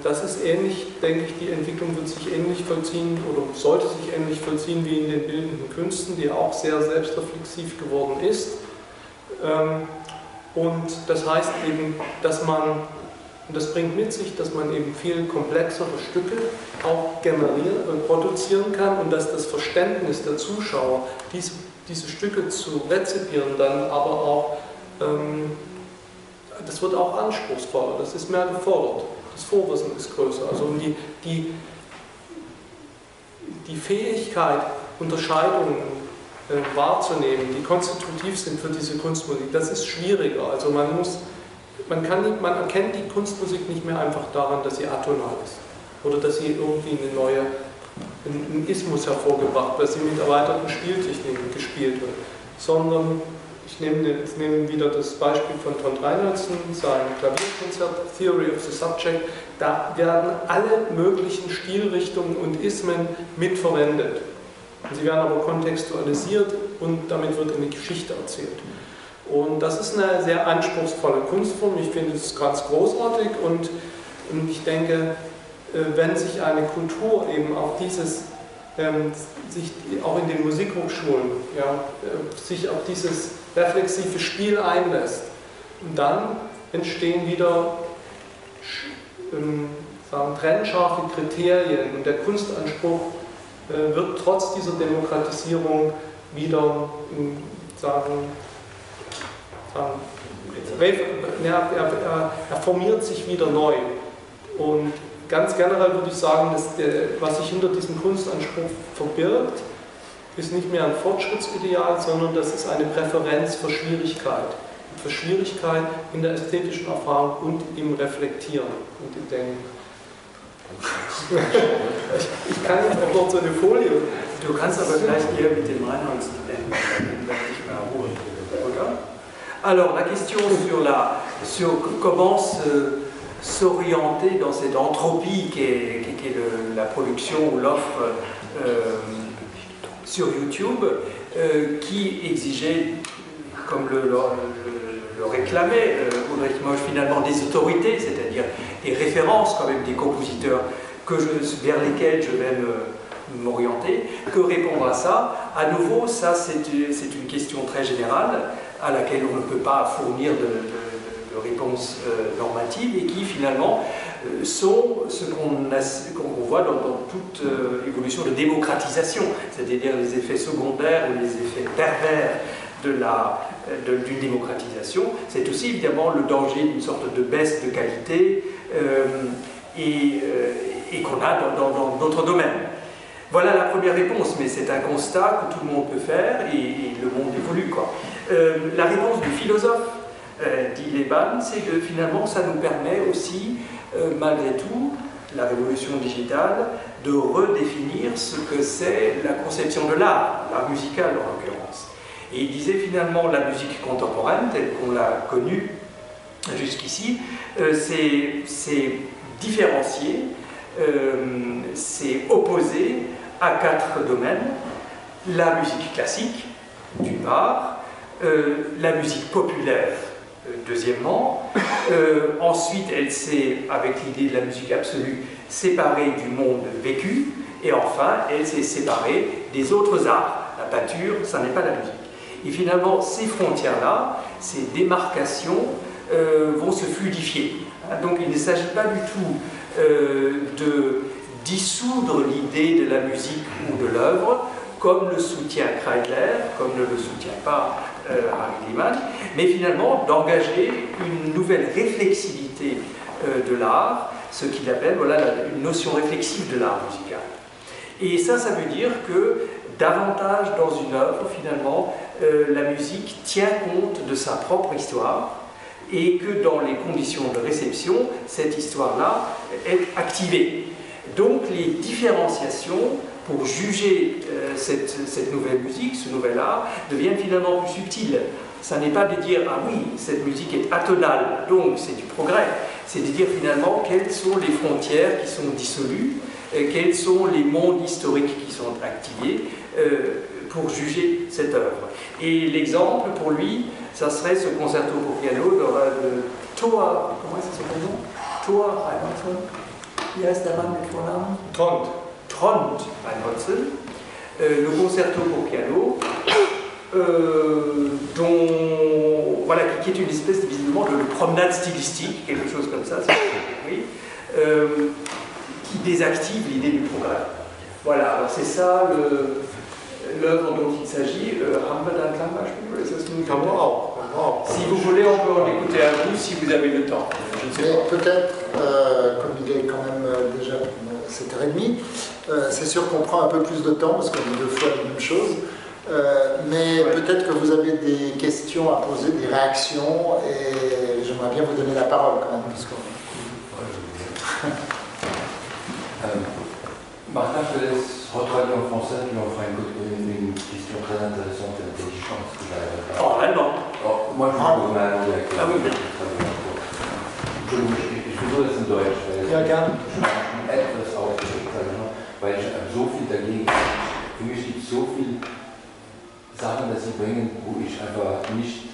Das ist ähnlich, denke ich, die Entwicklung wird sich ähnlich vollziehen oder sollte sich ähnlich vollziehen wie in den bildenden Künsten, die auch sehr selbstreflexiv geworden ist. Und das heißt eben, dass man, und das bringt mit sich, dass man eben viel komplexere Stücke auch generieren und produzieren kann und dass das Verständnis der Zuschauer, diese Stücke zu rezipieren, dann aber auch, das wird auch anspruchsvoller, das ist mehr gefordert. Das Vorwissen ist größer. Also die Fähigkeit, Unterscheidungen wahrzunehmen, die konstitutiv sind für diese Kunstmusik, das ist schwieriger. Also man erkennt die Kunstmusik nicht mehr einfach daran, dass sie atonal ist oder dass sie irgendwie einen Ismus hervorgebracht wird, dass sie mit erweiterten Spieltechniken gespielt wird, sondern ich nehme wieder das Beispiel von Trond Reinholdsen, sein Klavierkonzert Theory of the Subject. Da werden alle möglichen Stilrichtungen und Ismen mitverwendet. Und sie werden aber kontextualisiert und damit wird eine Geschichte erzählt. Und das ist eine sehr anspruchsvolle Kunstform. Ich finde es ganz großartig und ich denke, wenn sich eine Kultur eben auf dieses, sich auch in den Musikhochschulen, sich auf dieses reflexive Spiel einlässt, dann entstehen wieder trennscharfe Kriterien und der Kunstanspruch wird trotz dieser Demokratisierung wieder er formiert sich wieder neu. Und ganz generell würde ich sagen, dass was sich hinter diesem Kunstanspruch verbirgt, ist nicht mehr ein Fortschrittsideal, sondern das ist eine Präferenz für Schwierigkeit. Für Schwierigkeit in der ästhetischen Erfahrung und im Reflektieren und im Denken. Ich kann jetzt auch noch so eine Folie. Du kannst aber gleich eher mit dem Reinholdsen enden, dann werde ich mal ruhen, oder? Alors, la question sur comment s'orienter dans cette entropie qu'est la production ou l'offre sur YouTube, qui exigeait, comme le réclamait Ulrich Mosch, finalement des autorités, c'est-à-dire des références quand même des compositeurs vers lesquels je vais m'orienter. Que répondre à ça? À nouveau, ça c'est une question très générale à laquelle on ne peut pas fournir de réponse normative et qui finalement sont ce qu'on voit dans toute évolution de démocratisation, c'est-à-dire les effets secondaires ou les effets pervers d'une démocratisation. C'est aussi évidemment le danger d'une sorte de baisse de qualité et qu'on a dans d'autres domaines. Voilà la première réponse, mais c'est un constat que tout le monde peut faire et le monde évolue, quoi. La réponse du philosophe, dit Leban, c'est que finalement ça nous permet aussi, malgré tout, la révolution digitale, de redéfinir ce que c'est la conception de l'art musical en l'occurrence. Et il disait finalement la musique contemporaine, telle qu'on l'a connue jusqu'ici, c'est différencié, c'est opposé à 4 domaines. La musique classique, d'une part, la musique populaire, deuxièmement. Ensuite, elle s'est, avec l'idée de la musique absolue, séparée du monde vécu. Et enfin, elle s'est séparée des autres arts. La peinture, ça n'est pas la musique. Et finalement, ces frontières-là, ces démarcations vont se fluidifier. Donc il ne s'agit pas du tout de dissoudre l'idée de la musique ou de l'œuvre, comme le soutient Kreidler, comme ne le soutient pas Harry Liman, mais finalement d'engager une nouvelle réflexivité de l'art, ce qu'il appelle une notion réflexive de l'art musical. Et ça veut dire que davantage dans une œuvre, finalement, la musique tient compte de sa propre histoire et que dans les conditions de réception, cette histoire-là est activée. Donc les différenciations pour juger cette nouvelle musique, ce nouvel art, deviennent finalement plus subtiles. Ça n'est pas de dire « ah oui, cette musique est atonale, donc c'est du progrès », c'est de dire finalement quelles sont les frontières qui sont dissolues, quels sont les mondes historiques qui sont activés pour juger cette œuvre. Et l'exemple pour lui, ça serait ce concerto pour piano de Thor, comment est-ce que c'est son nom? Thor Reinhardt. Wie heißt der Mann mit Vornamen? Trond Reinhardt. Le concerto pour piano, qui est une espèce visiblement de promenade stylistique, quelque chose comme ça, oui, qui désactive l'idée du progrès. Voilà, alors c'est ça l'œuvre dont il s'agit. Si vous voulez, on peut en écouter un bout si vous avez le temps. Peut-être, comme il est quand même déjà 7h30, c'est sûr qu'on prend un peu plus de temps parce qu'on dit 2 fois la même chose. Mais peut-être que vous avez des questions à poser, des réactions, et j'aimerais bien vous donner la parole quand même. Martin, je te laisse retraduire en français, puis on fera une question très intéressante et intelligente. En allemand. Moi, je vous demande avec ah oui. Ich versuche das in Deutsch, weil ja, gerne. etwas aufgeregt, weil ich so viel dagegen bin. Für mich gibt es so viele Sachen, dass sie bringen, wo ich einfach nicht,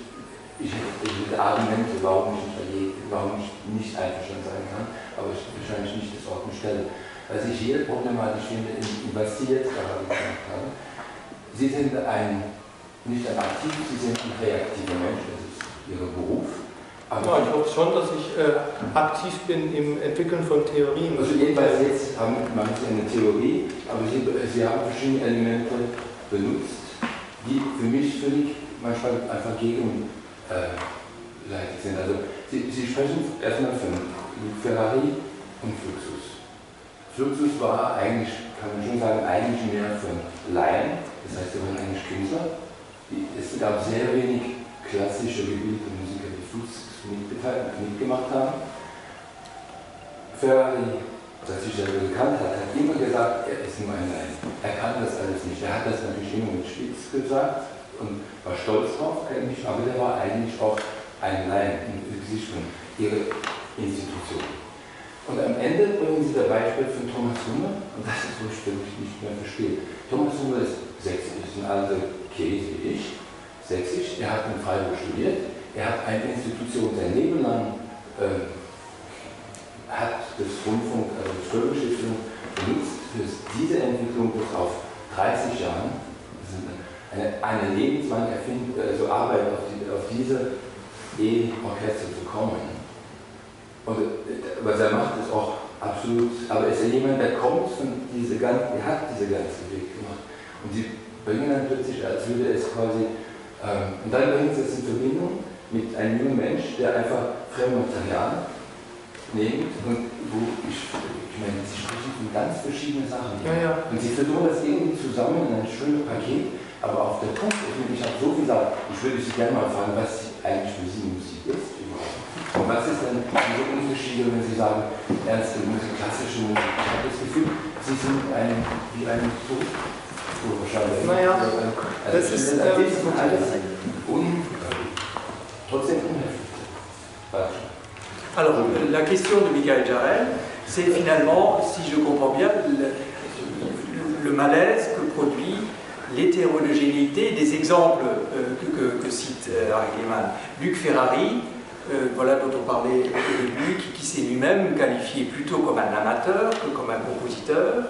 ich hätte Argumente, warum ich nicht einverstanden sein kann, aber ich wahrscheinlich nicht das Ort und Stelle. Was ich hier problematisch finde, was Sie jetzt gerade gesagt haben, Sie sind nicht ein aktiv, Sie sind ein reaktiver Mensch, das ist Ihr Beruf. Aber ja, ich glaube schon, dass ich aktiv bin im Entwickeln von Theorien. Also jedenfalls jetzt haben manche eine Theorie, aber Sie haben verschiedene Elemente benutzt, die für mich völlig manchmal einfach gegenleitig sind. Also Sie sprechen erstmal von Ferrari und Fluxus. Fluxus war eigentlich, kann man schon sagen, eigentlich mehr von Laien, das heißt, sie waren eigentlich Künstler. Es gab sehr wenig klassische gebildete Musiker, die Fluxus mitgemacht haben. Ferrari, das sich selber gekannt hat, hat immer gesagt, er ist nur ein Laien. Er kann das alles nicht. Er hat das natürlich immer mit Spitz gesagt und war stolz drauf eigentlich, aber der war eigentlich auch ein Laien im Gesicht von ihrer Institution. Und am Ende bringen Sie das Beispiel von Thomas Hummer, und das ist, wo ich wirklich nicht mehr verstehe. Thomas Hummer ist sächsisch, ist ein alter Käse wie ich, sächsisch, er hat in Freiburg studiert, er hat eine Institution sein Leben lang, hat das Rundfunk, also das Völkerstiftung benutzt für diese Entwicklung bis auf 30 Jahren, eine lebenslange Arbeit auf diese E-Orchester zu kommen. Und was er macht, ist auch absolut, aber ist ja jemand, der kommt von der hat diese ganze Weg gemacht. Und sie bringen dann plötzlich, als würde es quasi, und dann bringen sie es in Verbindung mit einem jungen Mensch, der einfach Fremdmaterial nimmt und wo ich meine, sie sprechen von ganz verschiedenen Sachen. Ja, ja. Und sie versuchen das irgendwie zusammen in ein schönes Paket, aber auf der Punkt, ich habe so gesagt, ich würde Sie gerne mal fragen, was eigentlich für Sie Musik ist überhaupt. Und was ist denn diese Unterschiede, wenn Sie sagen, ernste Musik, klassische Musik? Ich habe das Gefühl, Sie sind wie ein wahrscheinlich. Naja, das ist trotzdem unheftig. Alors, la question de Michael Jarel, c'est finalement, si je comprends bien, le malaise que produit l'hétérogénéité des exemples que cite Harry Lehmann. Luc Ferrari, voilà dont on parlait au début, qui s'est lui-même qualifié plutôt comme un amateur que comme un compositeur.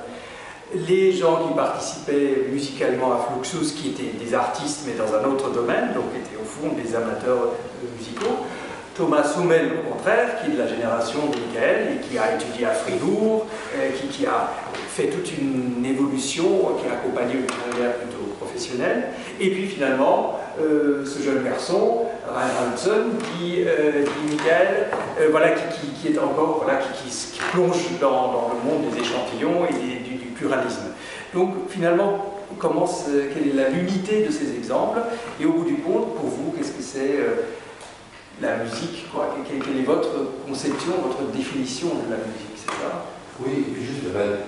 Les gens qui participaient musicalement à Fluxus, qui étaient des artistes mais dans un autre domaine, donc étaient au fond des amateurs musicaux. Thomas Hummel, au contraire, qui est de la génération de Michael et qui a étudié à Fribourg, qui a fait toute une évolution, qui a accompagné une carrière plutôt professionnelle. Et puis finalement, ce jeune garçon, Ryan Hansen, qui Michael, voilà, qui est encore, voilà, qui plonge dans le monde des échantillons et du pluralisme. Donc finalement, quelle est l'unité de ces exemples? Et au bout du compte, pour vous, qu'est-ce que c'est la musique, quoi? Quelle est votre conception, votre définition de la musique, c'est ça? Oui, et puis juste, weil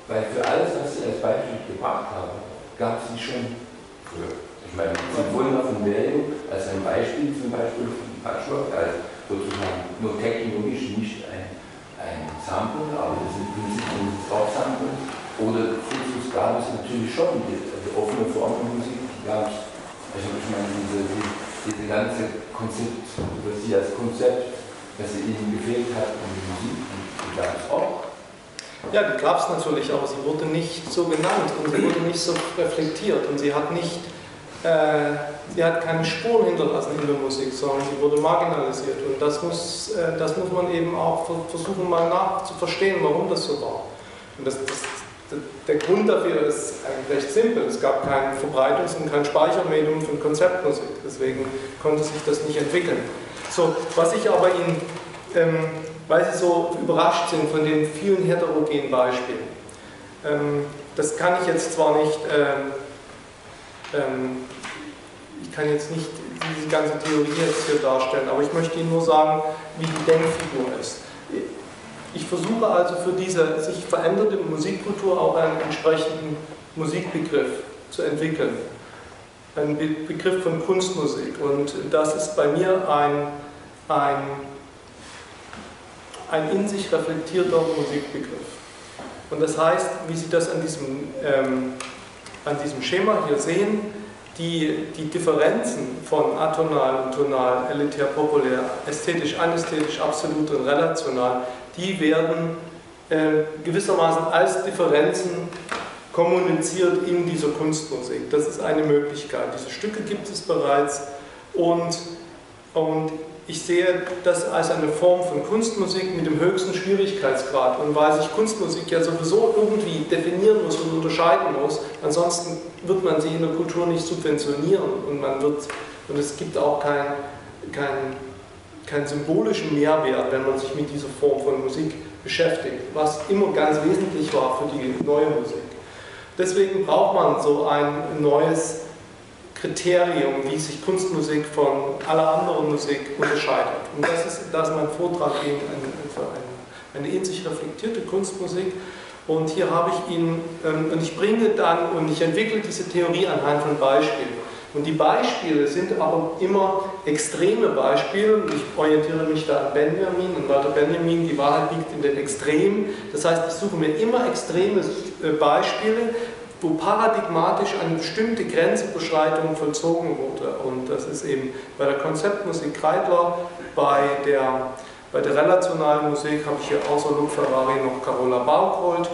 für alles, was Sie als Beispiel gebracht haben, gab es nicht schon früher. Ich meine, Sie Wunder von Berio als ein Beispiel, zum Beispiel von Patchwork, als sozusagen nur technologisch nicht ein Sample, aber das sind im Prinzip auch Samples. Oder Fluxus gab es natürlich schon, die offene Form der Musik, die gab es. Also ich meine, diese ganze Konzept, was Sie als Konzept, das Ihnen gefehlt hat in der Musik, die gab es auch. Ja, die gab es natürlich, aber sie wurde nicht so genannt und sie wurde nicht so reflektiert und sie hat keine Spuren hinterlassen in der Musik, sondern sie wurde marginalisiert und das muss man eben auch versuchen mal nachzuverstehen, warum das so war. Und der Grund dafür ist eigentlich recht simpel. Es gab kein Verbreitungs- und kein Speichermedium von Konzeptmusik, deswegen konnte sich das nicht entwickeln. So, was ich aber Ihnen, weil Sie so überrascht sind von den vielen heterogenen Beispielen, das kann ich jetzt zwar nicht, ich kann jetzt nicht diese ganze Theorie jetzt hier darstellen, aber ich möchte Ihnen nur sagen, wie die Denkfigur ist. Ich versuche also für diese sich veränderte Musikkultur auch einen entsprechenden Musikbegriff zu entwickeln. Ein Begriff von Kunstmusik. Und das ist bei mir ein in sich reflektierter Musikbegriff. Und das heißt, wie Sie das an diesem Schema hier sehen, die Differenzen von atonal und tonal, elitär, populär, ästhetisch, anästhetisch, absolut und relational, die werden gewissermaßen als Differenzen kommuniziert in dieser Kunstmusik. Das ist eine Möglichkeit. Diese Stücke gibt es bereits und ich sehe das als eine Form von Kunstmusik mit dem höchsten Schwierigkeitsgrad. Und weil sich Kunstmusik ja sowieso irgendwie definieren muss und unterscheiden muss, ansonsten wird man sie in der Kultur nicht subventionieren und es gibt auch keinen symbolischen Mehrwert, wenn man sich mit dieser Form von Musik beschäftigt, was immer ganz wesentlich war für die neue Musik. Deswegen braucht man so ein neues Kriterium, wie sich Kunstmusik von aller anderen Musik unterscheidet. Und das ist mein Vortrag gegen eine in sich reflektierte Kunstmusik. Und hier habe ich Ihnen, und ich entwickle diese Theorie anhand von Beispielen. Und die Beispiele sind aber immer extreme Beispiele. Ich orientiere mich da an Benjamin und Walter Benjamin, die Wahrheit liegt in den Extremen. Das heißt, ich suche mir immer extreme Beispiele, wo paradigmatisch eine bestimmte Grenzüberschreitung vollzogen wurde. Und das ist eben bei der Konzeptmusik Kreidler, bei der relationalen Musik habe ich hier außer Luc Ferrari noch Carola Bauchold,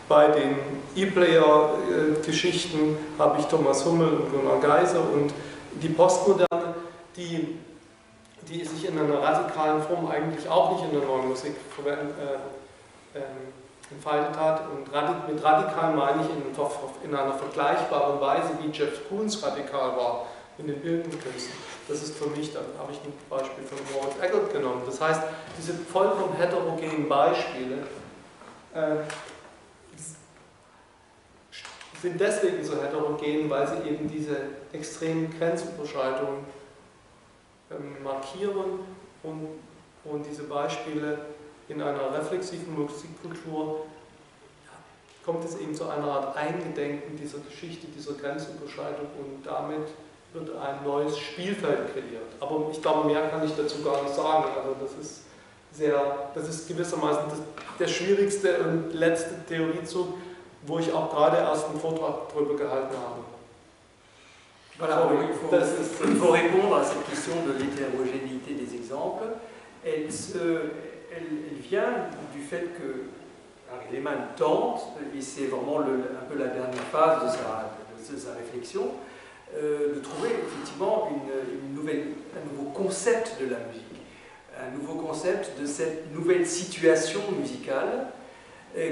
bei den E-Player-Geschichten habe ich Thomas Hummel und Gunnar Geiser und die Postmoderne, die sich in einer radikalen Form eigentlich auch nicht in der neuen Musik entfaltet hat. Und mit radikal meine ich in einer vergleichbaren Weise, wie Jeff Koons radikal war in den bildenden Künsten. Das ist für mich, dann habe ich ein Beispiel von Moritz Eggert genommen. Das heißt, diese vollkommen heterogenen Beispiele sind deswegen so heterogen, weil sie eben diese extremen Grenzüberschreitungen markieren Und diese Beispiele in einer reflexiven Musikkultur kommt es eben zu einer Art Eingedenken dieser Geschichte, dieser Grenzüberschreitung und damit wird ein neues Spielfeld kreiert. Aber ich glaube, mehr kann ich dazu gar nicht sagen. Also das ist gewissermaßen der schwierigste und letzte Theoriezug, wo ich auch gerade erst einen Vortrag darüber gehalten habe. Voilà, il faut répondre à cette question de l'hétérogénéité des exemples. Elle vient du fait que Lehmann tente, et c'est vraiment un peu la dernière phase de sa réflexion, de trouver effectivement un nouveau concept de la musique, un nouveau concept de cette nouvelle situation musicale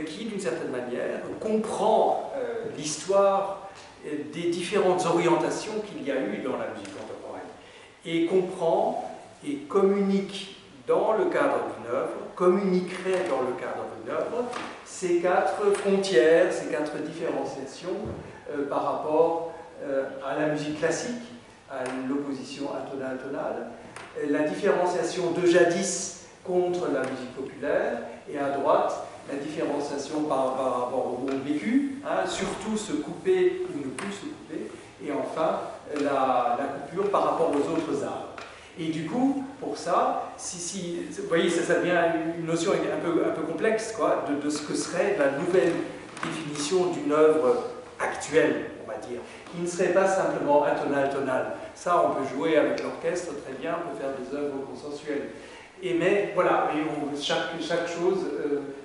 qui, d'une certaine manière, comprend l'histoire des différentes orientations qu'il y a eu dans la musique contemporaine, et comprend et communique dans le cadre d'une œuvre, communiquerait dans le cadre d'une œuvre, ces quatre frontières, ces quatre différenciations par rapport à la musique classique, à l'opposition atonale-tonale, la différenciation de jadis contre la musique populaire, et à droite, la différenciation par rapport au monde vécu, hein, surtout se couper ou ne plus se couper, et enfin la coupure par rapport aux autres arts. Et du coup, pour ça, vous voyez, ça devient une notion un peu complexe quoi, de ce que serait la nouvelle définition d'une œuvre actuelle, on va dire, qui ne serait pas simplement atonale-tonale. Ça, on peut jouer avec l'orchestre très bien, on peut faire des œuvres consensuelles. Mais voilà, chaque chose,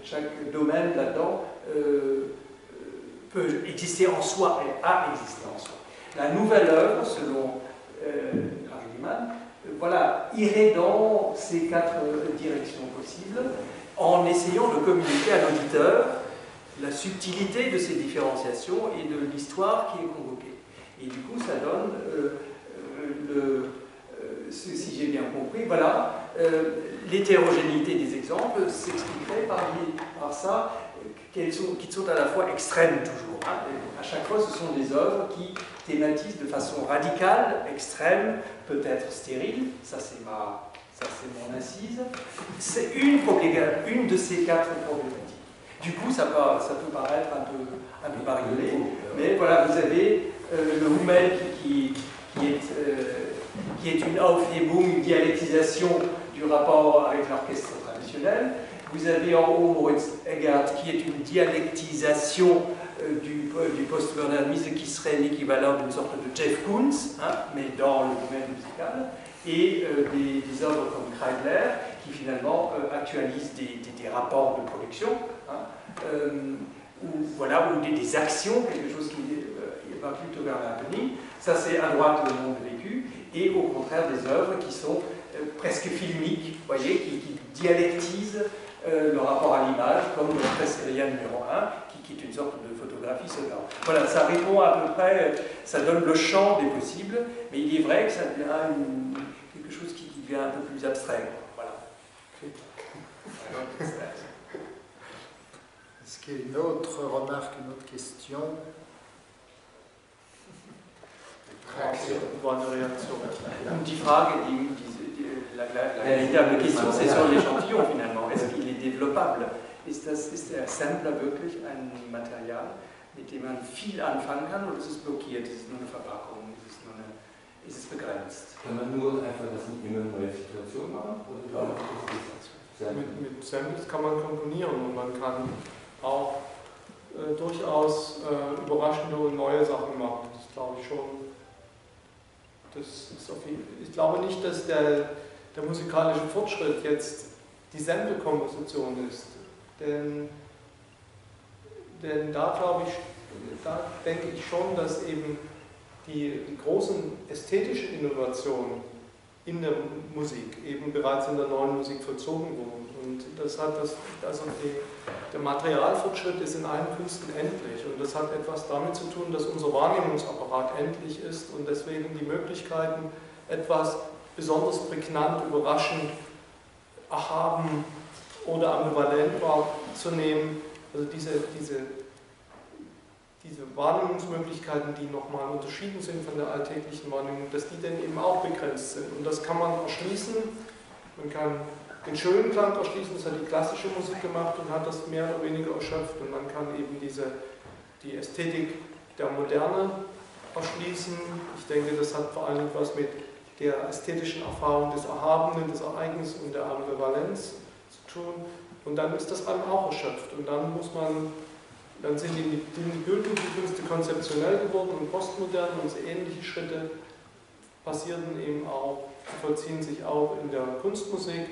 chaque domaine là-dedans peut exister en soi et a existé en soi. La nouvelle œuvre, selon Harry Lehmann, voilà, irait dans ces quatre directions possibles en essayant de communiquer à l'auditeur la subtilité de ces différenciations et de l'histoire qui est convoquée. Et du coup, ça donne, si j'ai bien compris, voilà, l'hétérogénéité des exemples s'expliquerait par ça, qui sont à la fois extrêmes toujours. Hein. À chaque fois, ce sont des œuvres qui thématisent de façon radicale, extrême, peut-être stérile, ça c'est mon incise, c'est une de ces quatre problématiques. Du coup, ça peut paraître un peu bariolé, mais voilà, vous avez le Hummel qui est une Aufhebung, une dialectisation du rapport avec l'orchestre traditionnel. Vous avez en haut Moritz Egert qui est une dialectisation du postmodernisme qui serait l'équivalent d'une sorte de Jeff Koons, hein, mais dans le domaine musical, et des œuvres comme Kreidler qui finalement actualisent des rapports de production, hein, ou des actions, quelque chose qui va plutôt vers l'avenir. Ça c'est à droite le monde vécu, et au contraire des œuvres qui sont presque filmiques, vous voyez, qui dialectisent le rapport à l'image, comme le Presseria numéro 1, qui est une sorte de photographie sonore. Voilà, ça répond à peu près, ça donne le champ des possibles, mais il est vrai que ça devient quelque chose qui devient un peu plus abstrait. Voilà. Est-ce qu'il y a une autre remarque, une autre question? Die Frage, la véritable question, c'est sur l'échantillon finalement. Est-ce qu'il est développable? Ist der Sampler wirklich ein Material, mit dem man viel anfangen kann, oder ist es blockiert? Ist es nur eine Verpackung? Ist es begrenzt? Kann man nur einfach das in eine neue Situation machen? Oder mit Samples kann man komponieren und man kann auch durchaus überraschende und neue Sachen machen. Das glaube ich schon. Ich glaube nicht, dass der musikalische Fortschritt jetzt die Sample-Komposition ist. Denn da denke ich schon, dass eben die großen ästhetischen Innovationen in der Musik eben bereits in der neuen Musik vollzogen wurden. Und der Materialfortschritt ist in allen Künsten endlich. Und das hat etwas damit zu tun, dass unser Wahrnehmungsapparat endlich ist und deswegen die Möglichkeiten, etwas besonders prägnant, überraschend, erhaben oder ambivalent wahrzunehmen, also diese Wahrnehmungsmöglichkeiten, die nochmal unterschieden sind von der alltäglichen Wahrnehmung, dass die dann eben auch begrenzt sind. Und das kann man erschließen Man kann den schönen Klang erschließen, das hat die klassische Musik gemacht und hat das mehr oder weniger erschöpft. Und man kann eben die Ästhetik der Moderne erschließen. Ich denke, das hat vor allem etwas mit der ästhetischen Erfahrung des Erhabenen, des Ereignisses und der Ambivalenz zu tun. Und dann ist das allem auch erschöpft. Und dann sind die bildlichen Künste konzeptionell geworden und postmodern und so ähnliche Schritte passierten eben auch, vollziehen sich auch in der Kunstmusik.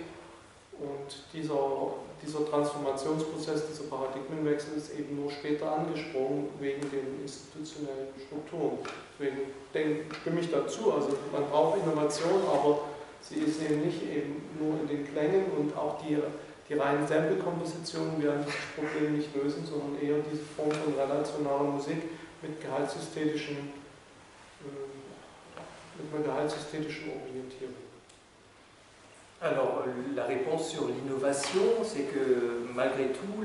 Und dieser Transformationsprozess, dieser Paradigmenwechsel ist eben nur später angesprungen wegen den institutionellen Strukturen. Deswegen stimme ich dazu, also man braucht Innovation, aber sie ist eben nicht eben nur in den Klängen und auch die reinen Sample-Kompositionen werden das Problem nicht lösen, sondern eher diese Form von relationaler Musik mit einer gehaltsästhetischen Orientierung. Alors, la réponse sur l'innovation, c'est que malgré tout,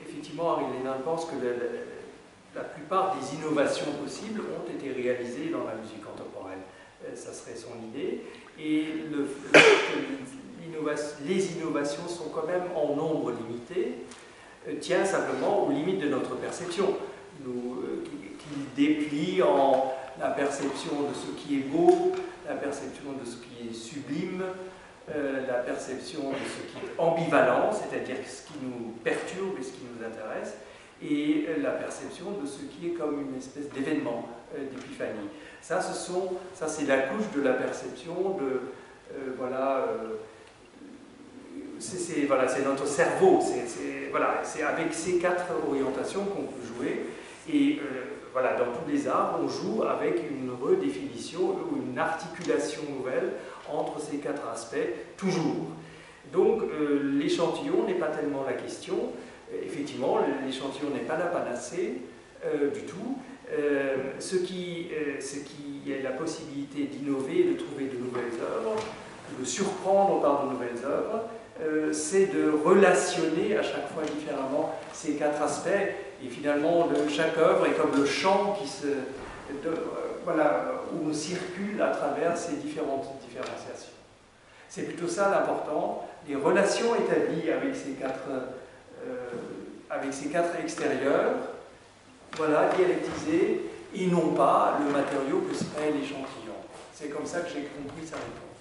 effectivement, Harry Lennon pense que la plupart des innovations possibles ont été réalisées dans la musique contemporaine. Ça serait son idée. Et les innovations sont quand même en nombre limité, tient simplement aux limites de notre perception, qui déplie en la perception de ce qui est beau, la perception de ce qui est sublime, la perception de ce qui est ambivalent, c'est-à-dire ce qui nous perturbe et ce qui nous intéresse, et la perception de ce qui est comme une espèce d'événement, d'épiphanie. Ça, c'est la couche de la perception de, c'est notre cerveau, c'est avec ces 4 orientations qu'on peut jouer, et dans tous les arts, on joue avec une redéfinition ou une articulation nouvelle entre ces 4 aspects, toujours. Donc l'échantillon n'est pas tellement la question. Effectivement, l'échantillon n'est pas la panacée du tout. Ce qui est la possibilité d'innover, de trouver de nouvelles œuvres, de surprendre par de nouvelles œuvres, c'est de relationner à chaque fois différemment ces 4 aspects. Et finalement, chaque œuvre est comme le champ où on circule à travers ces différentes différenciations. C'est plutôt ça l'important, les relations établies avec ces 4 extérieurs, dialectisés, et non pas le matériau que serait l'échantillon. C'est comme ça que j'ai compris sa réponse.